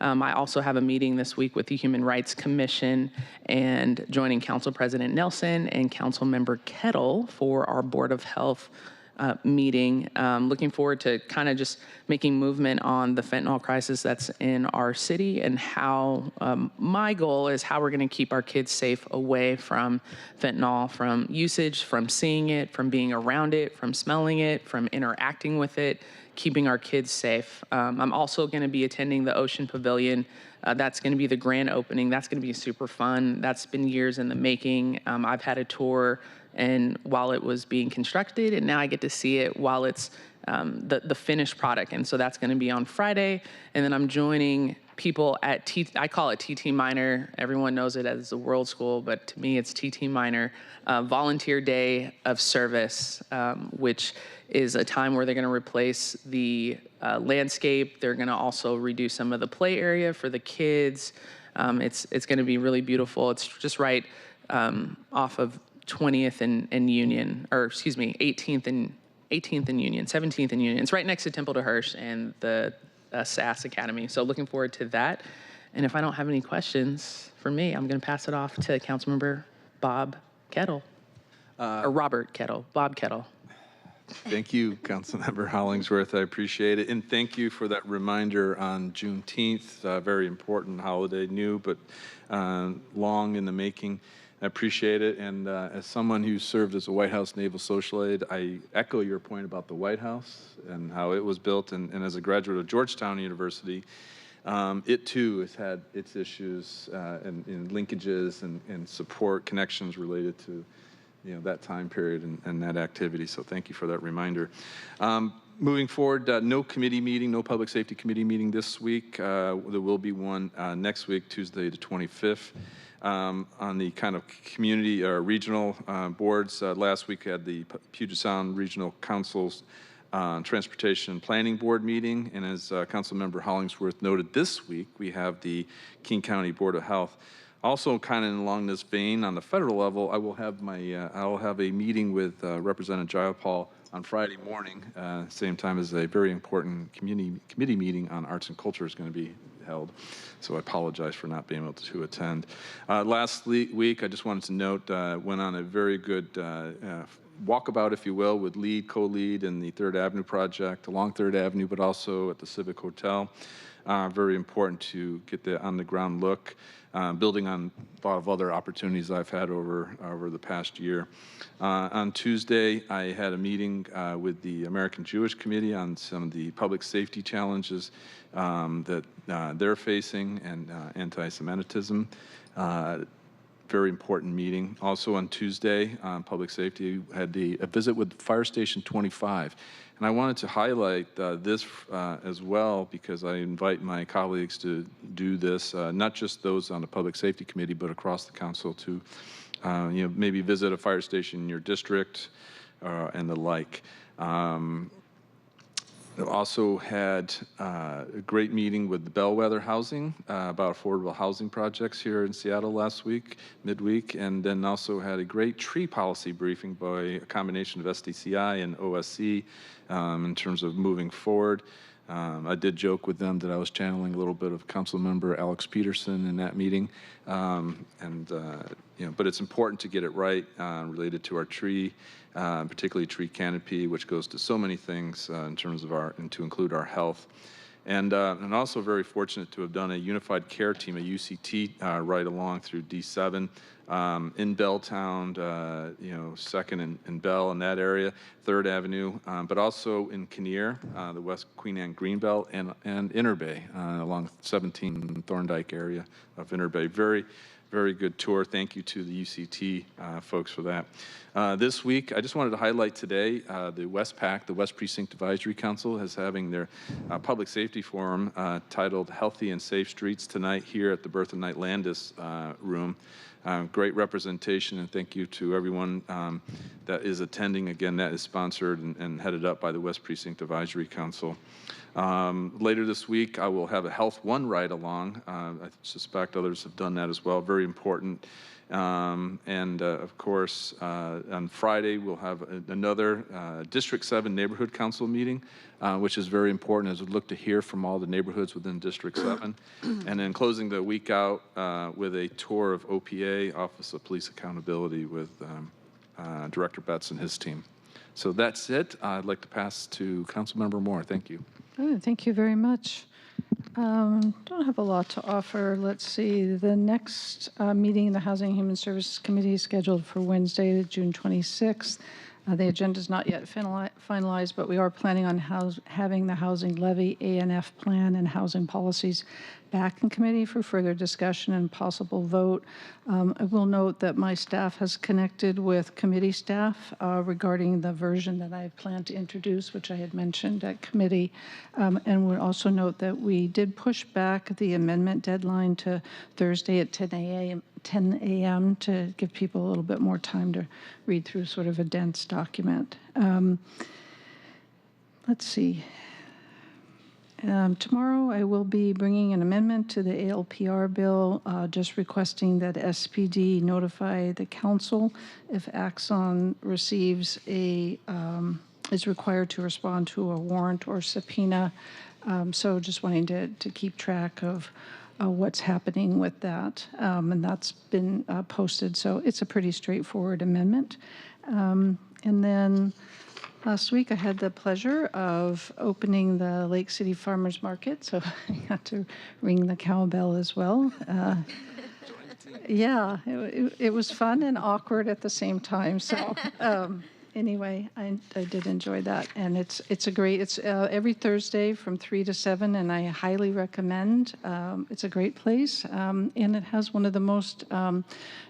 I also have a meeting this week with the Human Rights Commission and joining Council President Nelson and Council Member Kettle for our Board of Health meeting. Looking forward to kind of just making movement on the fentanyl crisis that's in our city, and how my goal is how we're going to keep our kids safe away from fentanyl, from usage, from seeing it, from being around it, from smelling it, from interacting with it, keeping our kids safe. I'm also going to be attending the Ocean Pavilion. That's going to be the grand opening. That's going to be super fun. That's been years in the making. I've had a tour and while it was being constructed, and now I get to see it while it's the finished product. And so that's going to be on Friday. And then I'm joining people at I call it TT Minor. Everyone knows it as the World School, but to me it's TT Minor, Volunteer Day of Service, which is a time where they're going to replace the landscape. They're going to also redo some of the play area for the kids. It's going to be really beautiful. It's just right off of 20th and Union, or excuse me, 18th and Union, 17th and Union. It's right next to Temple de Hirsch and the SAS Academy. So looking forward to that. And if I don't have any questions for me, I'm going to pass it off to Councilmember Bob Kettle, or Robert Kettle, Bob Kettle. Thank you, Councilmember Hollingsworth. I appreciate it. And thank you for that reminder on Juneteenth, a very important holiday, new but long in the making. I appreciate it. And as someone who served as a White House Naval Social Aide, I echo your point about the White House and how it was built. And as a graduate of Georgetown University, it too has had its issues and linkages and support connections related to that time period and that activity. So thank you for that reminder. Moving forward, no committee meeting, no public safety committee meeting this week. There will be one next week, Tuesday the 25th. On the kind of community or regional boards, last week we had the Puget Sound Regional Council's Transportation Planning Board meeting, and as Councilmember Hollingsworth noted, this week we have the King County Board of Health. Also, kind of along this vein, on the federal level, I will have a meeting with Representative Jayapal on Friday morning, same time as a very important committee meeting on arts and culture is going to be held. So I apologize for not being able to attend. Last week, I just wanted to note, went on a very good walkabout, if you will, with co-lead in the 3rd Avenue project along 3rd Avenue, but also at the Civic Hotel. Very important to get the on-the-ground look, building on a lot of other opportunities I've had over the past year. On Tuesday, I had a meeting with the American Jewish Committee on some of the public safety challenges that they're facing and anti-Semitism. Very important meeting. Also on Tuesday, public safety had a visit with Fire Station 25. And I wanted to highlight this as well, because I invite my colleagues to do this, not just those on the Public Safety Committee, but across the council to maybe visit a fire station in your district and the like. Also had a great meeting with the Bellwether Housing about affordable housing projects here in Seattle last week, midweek, and then also had a great tree policy briefing by a combination of SDCI and OSC in terms of moving forward. I did joke with them that I was channeling a little bit of Council Member Alex Peterson in that meeting, but it's important to get it right related to our tree, particularly tree canopy, which goes to so many things in terms of and to include our health. And also very fortunate to have done a unified care team, a UCT, right along through D7 in Belltown, 2nd and Bell in that area, 3rd Avenue, but also in Kinnear, the West Queen Anne Greenbelt, and Inner Bay along 17 Thorndike area of Inner Bay. Very, very good tour. Thank you to the UCT folks for that. This week, I just wanted to highlight today, the WestPAC, the West Precinct Advisory Council, is having their public safety forum titled Healthy and Safe Streets tonight here at the Bertha Knight Landis room. Great representation, and thank you to everyone that is attending. Again, that is sponsored and headed up by the West Precinct Advisory Council. Later this week, I will have a Health One ride-along. I suspect others have done that as well. Very important. Of course, on Friday, we'll have another District 7 Neighborhood Council meeting, which is very important as we look to hear from all the neighborhoods within District 7. And then closing the week out with a tour of OPA, Office of Police Accountability, with Director Betts and his team. So that's it. I'd like to pass to Councilmember Moore. Thank you. Good, thank you very much. Don't have a lot to offer. Let's see. The next meeting in the Housing and Human Services Committee is scheduled for Wednesday, June 26th. The agenda is not yet finalized, but we are planning on having the housing levy, A&F plan, and housing policies back in committee for further discussion and possible vote. I will note that my staff has connected with committee staff regarding the version that I plan to introduce, which I had mentioned at committee. And would also note that we did push back the amendment deadline to Thursday at 10 a.m. to give people a little bit more time to read through sort of a dense document. Let's see. Tomorrow I will be bringing an amendment to the ALPR bill, just requesting that SPD notify the council if Axon receives is required to respond to a warrant or subpoena. So just wanting to keep track of what's happening with that. And that's been posted, so it's a pretty straightforward amendment. And then last week I had the pleasure of opening the Lake City Farmers Market, so I got to ring the cowbell as well. Yeah, it was fun and awkward at the same time. So anyway, I did enjoy that, and it's every Thursday from 3 to 7, and I highly recommend. It's a great place, and it has one of the most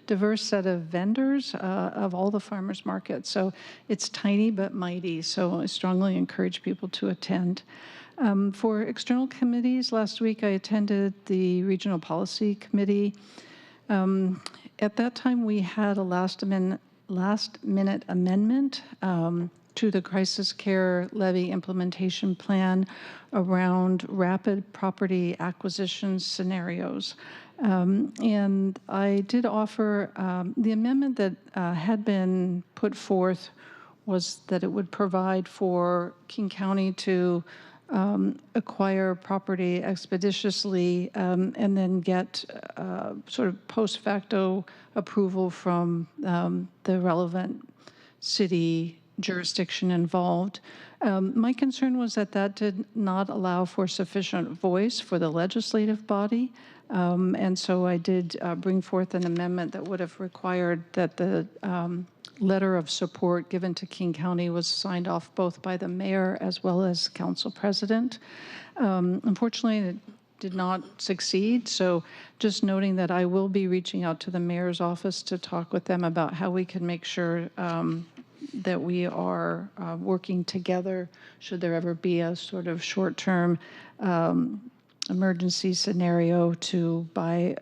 diverse set of vendors of all the farmers markets. So it's tiny but mighty. So I strongly encourage people to attend. For external committees, last week I attended the Regional Policy Committee. At that time, we had a last-minute amendment to the crisis care levy implementation plan around rapid property acquisition scenarios. And I did offer the amendment that had been put forth was that it would provide for King County to acquire property expeditiously and then get sort of post facto approval from the relevant city jurisdiction involved. My concern was that that did not allow for sufficient voice for the legislative body. And so I did bring forth an amendment that would have required that the letter of support given to King County was signed off both by the mayor as well as council president. Unfortunately, it did not succeed. So just noting that I will be reaching out to the mayor's office to talk with them about how we can make sure that we are working together should there ever be a sort of short-term emergency scenario to buy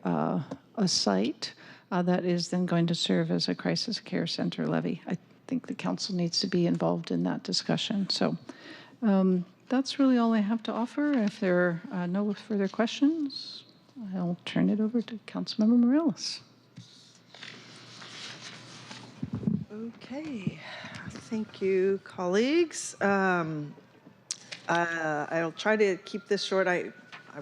a site that is then going to serve as a crisis care center levy. I think the council needs to be involved in that discussion. So that's really all I have to offer. If there are no further questions, I'll turn it over to Councilmember Morales. Okay, thank you, colleagues. I'll try to keep this short. I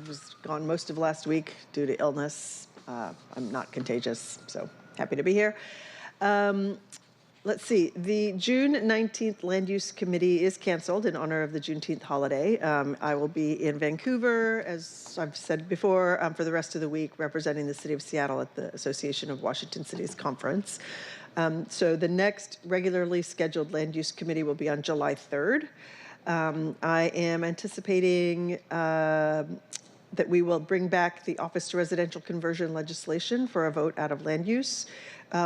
was gone most of last week due to illness. I'm not contagious, so happy to be here. Let's see, the June 19th Land Use Committee is canceled in honor of the Juneteenth holiday. I will be in Vancouver, as I've said before, for the rest of the week, representing the City of Seattle at the Association of Washington Cities Conference. So the next regularly scheduled Land Use Committee will be on July 3rd. I am anticipating that we will bring back the office to residential conversion legislation for a vote out of land use.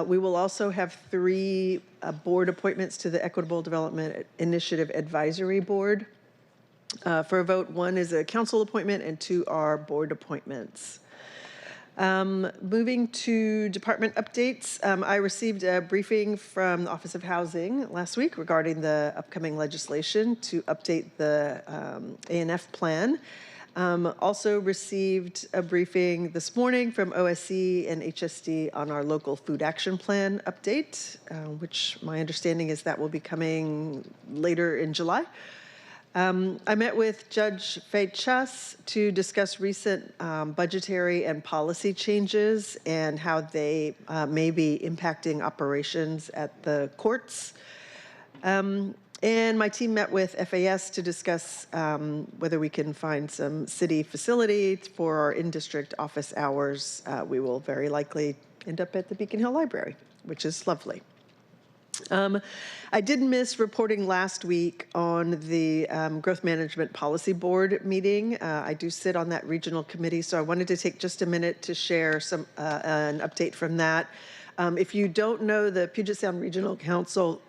We will also have 3 board appointments to the Equitable Development Initiative Advisory Board for a vote. 1 is a council appointment and 2 are board appointments. Moving to department updates, I received a briefing from the Office of Housing last week regarding the upcoming legislation to update the A&F plan. Also received a briefing this morning from OSC and HSD on our local food action plan update, which my understanding is that will be coming later in July. I met with Judge Fei Chess to discuss recent budgetary and policy changes and how they may be impacting operations at the courts. And my team met with FAS to discuss whether we can find some city facility for our in-district office hours. We will very likely end up at the Beacon Hill Library, which is lovely. I did miss reporting last week on the Growth Management Policy Board meeting. I do sit on that regional committee, so I wanted to take just a minute to share some an update from that. If you don't know, the Puget Sound Regional Council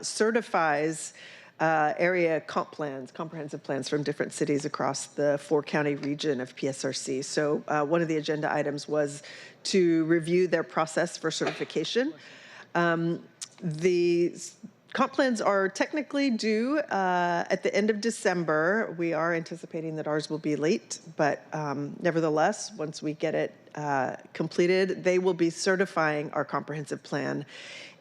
certifies area comprehensive plans from different cities across the 4-county region of PSRC. So one of the agenda items was to review their process for certification. The comp plans are technically due at the end of December. We are anticipating that ours will be late, but nevertheless, once we get it completed, they will be certifying our comprehensive plan.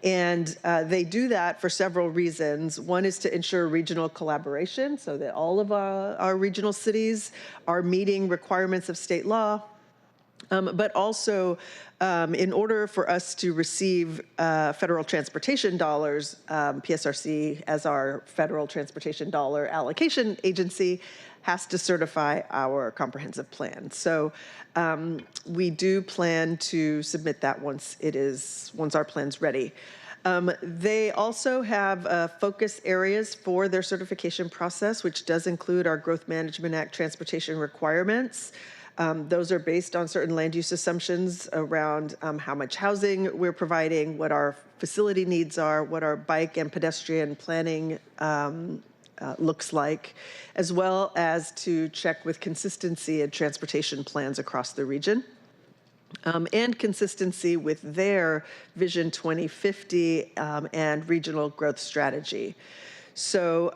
And they do that for several reasons. One is to ensure regional collaboration so that all of our regional cities are meeting requirements of state law. But also, in order for us to receive federal transportation dollars, PSRC, as our federal transportation dollar allocation agency, has to certify our comprehensive plan. So we do plan to submit that once our plan's ready. They also have focus areas for their certification process, which does include our Growth Management Act transportation requirements. Those are based on certain land use assumptions around how much housing we're providing, what our facility needs are, what our bike and pedestrian planning looks like, as well as to check with consistency in transportation plans across the region. And consistency with their Vision 2050 and regional growth strategy. So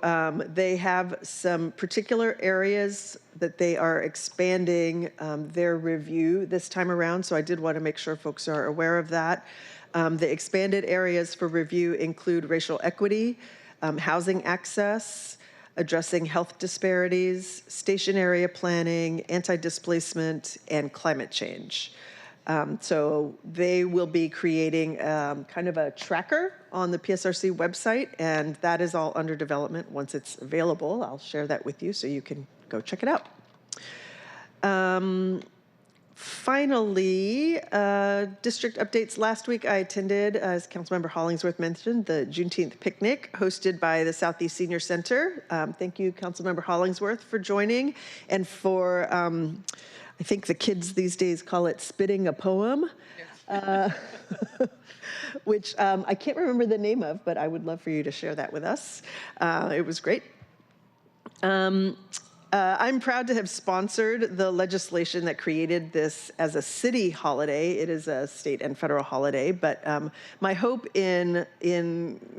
they have some particular areas that they are expanding their review this time around. So I did want to make sure folks are aware of that. The expanded areas for review include racial equity, housing access, addressing health disparities, station area planning, anti-displacement, and climate change. So they will be creating kind of a tracker on the PSRC website, and that is all under development. Once it's available, I'll share that with you so you can go check it out. Finally, district updates. Last week I attended, as Councilmember Hollingsworth mentioned, the Juneteenth picnic hosted by the Southeast Senior Center. Thank you, Councilmember Hollingsworth, for joining, and for, I think the kids these days call it spitting a poem, which I can't remember the name of, but I would love for you to share that with us. It was great. I'm proud to have sponsored the legislation that created this as a city holiday. It is a state and federal holiday, but my hope in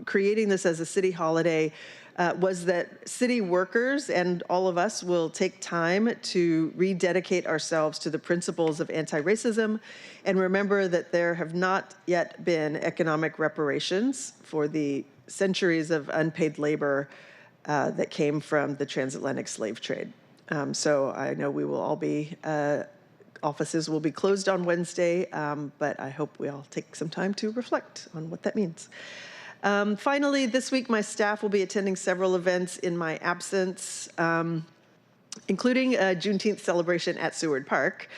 creating this as a city holiday was that city workers and all of us will take time to rededicate ourselves to the principles of anti-racism and remember that there have not yet been economic reparations for the centuries of unpaid labor that came from the transatlantic slave trade. So I know we will all be, offices will be closed on Wednesday, but I hope we all take some time to reflect on what that means. Finally, this week my staff will be attending several events in my absence, including a Juneteenth celebration at Seward Park,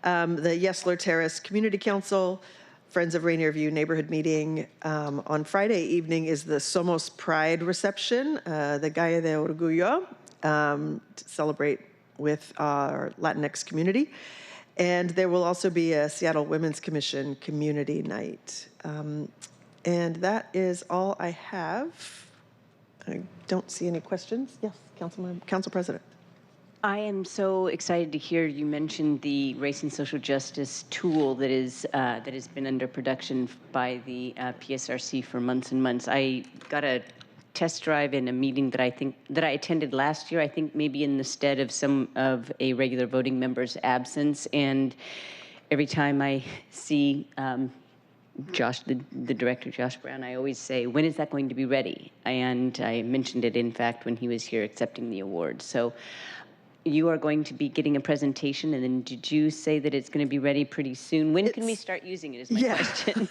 the Yesler Terrace Community Council, Friends of Rainier View neighborhood meeting. On Friday evening is the Somos Pride reception, the Gaya de Orgullo, to celebrate with our Latinx community. And there will also be a Seattle Women's Commission community night. And that is all I have. I don't see any questions. Yes, Council President. I am so excited to hear you mention the race and social justice tool that has been under production by the PSRC for months and months. I got a test drive in a meeting that I attended last year. I think maybe in the stead of some of a regular voting member's absence, and every time I see Josh, the director, Josh Brown, I always say, when is that going to be ready? And I mentioned it, in fact, when he was here accepting the award. So you are going to be getting a presentation, and then did you say that it's going to be ready pretty soon? When can we start using it is my question.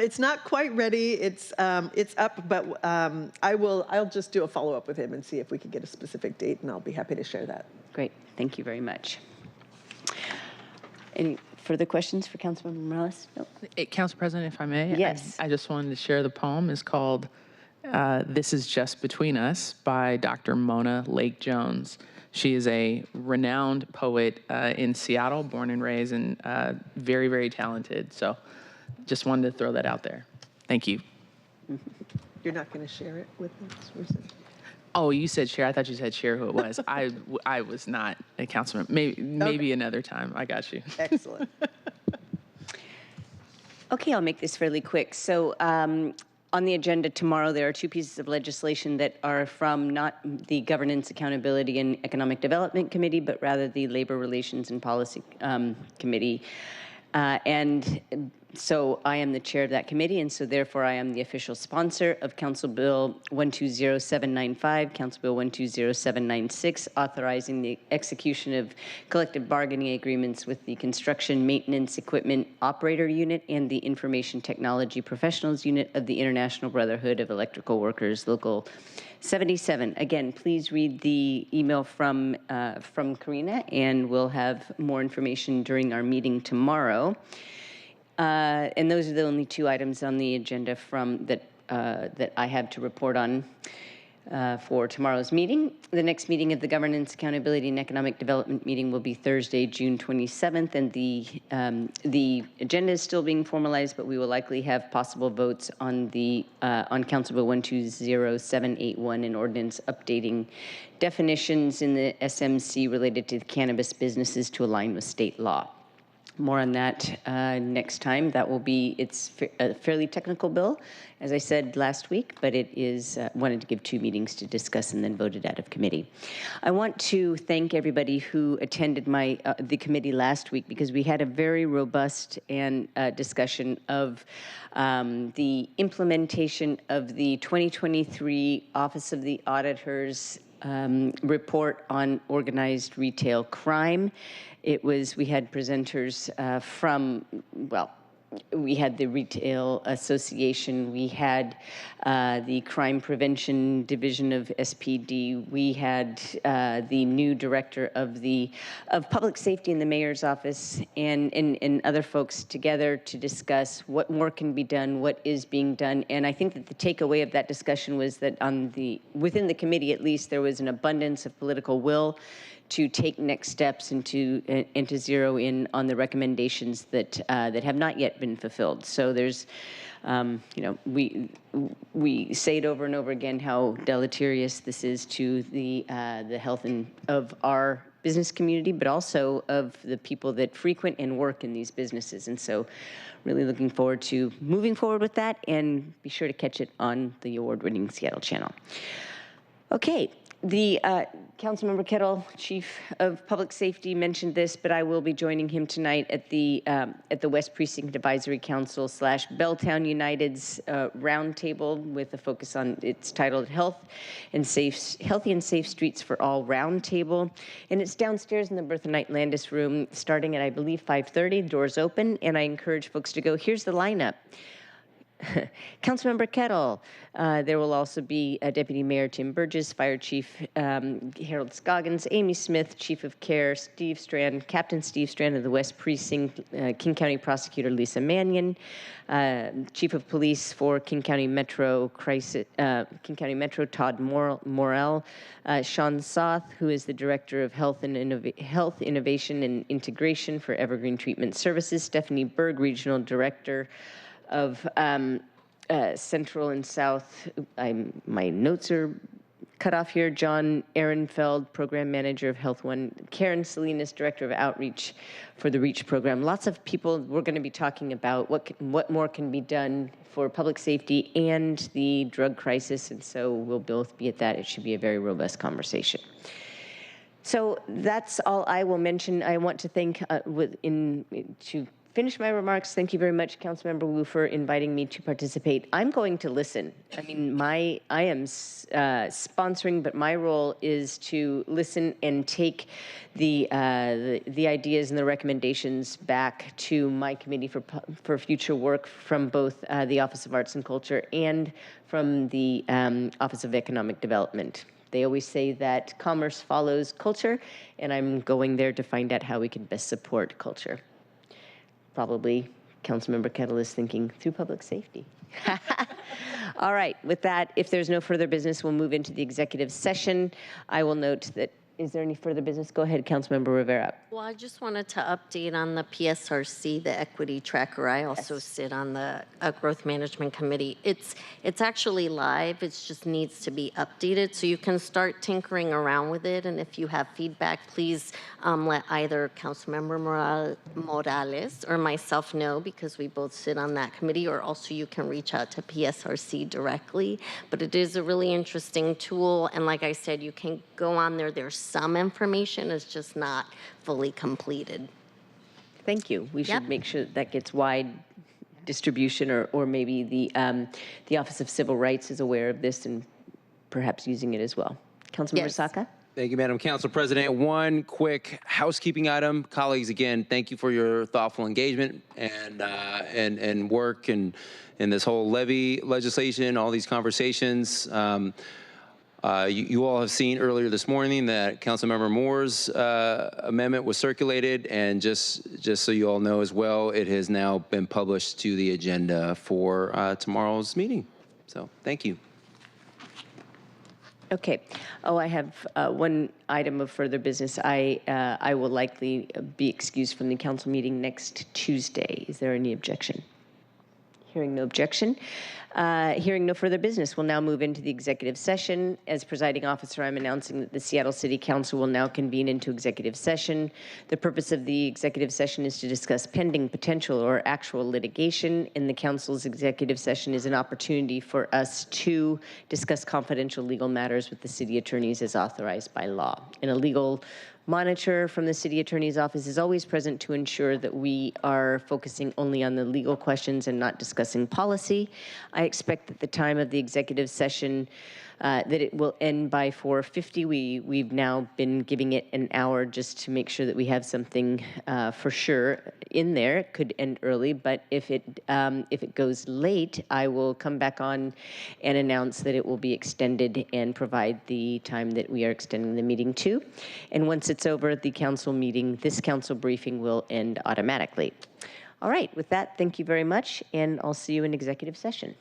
It's not quite ready. It's up, but I'll just do a follow-up with him and see if we can get a specific date, and I'll be happy to share that. Great. Thank you very much. Any further questions for Councilmember Morales? No. Council President, if I may? Yes. I just wanted to share the poem. It's called This Is Just Between Us by Dr. Mona Lake Jones. She is a renowned poet in Seattle, born and raised, and very, very talented. So just wanted to throw that out there. Thank you. You're not going to share it with us? Oh, you said share. I thought you said share who it was. I was not a councilman. Maybe another time. I got you. Excellent. Okay, I'll make this fairly quick. So on the agenda tomorrow, there are two pieces of legislation that are from not the Governance, Accountability, and Economic Development Committee, but rather the Labor Relations and Policy Committee. And so I am the chair of that committee, and so therefore I am the official sponsor of Council Bill 120795, Council Bill 120796, authorizing the execution of collective bargaining agreements with the Construction Maintenance Equipment Operator Unit and the Information Technology Professionals Unit of the International Brotherhood of Electrical Workers, Local 77. Again, please read the email from Karina, and we'll have more information during our meeting tomorrow. And those are the only two items on the agenda that I have to report on for tomorrow's meeting. The next meeting of the Governance, Accountability, and Economic Development meeting will be Thursday, June 27th, and the agenda is still being formalized, but we will likely have possible votes on Council Bill 120781, an ordinance updating definitions in the SMC related to cannabis businesses to align with state law. More on that next time. That will be, it's a fairly technical bill, as I said last week, but it is, wanted to give 2 meetings to discuss and then voted out of committee. I want to thank everybody who attended the committee last week, because we had a very robust and discussion of the implementation of the 2023 Office of the Auditor's report on organized retail crime. We had presenters from, well, we had the Retail Association, we had the Crime Prevention Division of SPD, we had the new director of Public Safety in the Mayor's Office, and other folks together to discuss what more can be done, what is being done. And I think that the takeaway of that discussion was that within the committee at least, there was an abundance of political will to take next steps and to zero in on the recommendations that have not yet been fulfilled. So there's, we say it over and over again how deleterious this is to the health of our business community, but also of the people that frequent and work in these businesses. And so really looking forward to moving forward with that, and be sure to catch it on the award-winning Seattle channel. Okay. The Councilmember Kettle, Chief of Public Safety, mentioned this, but I will be joining him tonight at the West Precinct Advisory Council / Belltown United's roundtable with a focus on, it's titled Healthy and Safe Streets for All Roundtable. And it's downstairs in the Bertha Knight Landis room, starting at, I believe, 5:30. Doors open, and I encourage folks to go. Here's the lineup. Councilmember Kettle. There will also be Deputy Mayor Tim Burgess, Fire Chief Harold Scoggins, Amy Smith, Chief of Care Steve Strand, Captain Steve Strand of the West Precinct, King County Prosecutor Lisa Mannion, Chief of Police for King County Metro Todd Morrell, Sean Soth, who is the Director of Health Innovation and Integration for Evergreen Treatment Services, Stephanie Berg, Regional Director of Central and South. My notes are cut off here. John Ehrenfeld, Program Manager of Health One. Karen Salinas, Director of Outreach for the REACH program. Lots of people. We're going to be talking about what more can be done for public safety and the drug crisis, and so we'll both be at that. It should be a very robust conversation. So that's all I will mention. I want to thank to finish my remarks. Thank you very much, Councilmember Wu, for inviting me to participate. I'm going to listen. I mean, I am sponsoring, but my role is to listen and take the ideas and the recommendations back to my committee for future work from both the Office of Arts and Culture and from the Office of Economic Development. They always say that commerce follows culture, and I'm going there to find out how we can best support culture. Probably Councilmember Kettle is thinking through public safety. All right, with that, if there's no further business, we'll move into the executive session. I will note that, is there any further business? Go ahead, Councilmember Rivera. Well, I just wanted to update on the PSRC, the equity tracker. I also sit on the Growth Management Committee. It's actually live. It just needs to be updated. So you can start tinkering around with it. And if you have feedback, please let either Councilmember Morales or myself know, because we both sit on that committee, or also you can reach out to PSRC directly. But it is a really interesting tool. And like I said, you can go on there. There's some information. It's just not fully completed. Thank you. We should make sure that gets wide distribution, or maybe the Office of Civil Rights is aware of this and perhaps using it as well. Councilmember Saka? Thank you, Madam Council President. One quick housekeeping item. Colleagues, again, thank you for your thoughtful engagement and work and this whole levy legislation, all these conversations. You all have seen earlier this morning that Councilmember Moore's amendment was circulated, and just so you all know as well, it has now been published to the agenda for tomorrow's meeting. So thank you. Okay. Oh, I have one item of further business. I will likely be excused from the council meeting next Tuesday. Is there any objection? Hearing no objection. Hearing no further business, we'll now move into the executive session. As presiding officer, I'm announcing that the Seattle City Council will now convene into executive session. The purpose of the executive session is to discuss pending, potential, or actual litigation. In the council's executive session is an opportunity for us to discuss confidential legal matters with the city attorneys as authorized by law. And a legal monitor from the city attorney's office is always present to ensure that we are focusing only on the legal questions and not discussing policy. I expect at the time of the executive session that it will end by 4:50. We've now been giving it an hour just to make sure that we have something for sure in there. It could end early, but if it goes late, I will come back on and announce that it will be extended and provide the time that we are extending the meeting to. And once it's over, the council meeting, this council briefing will end automatically. All right, with that, thank you very much, and I'll see you in executive session.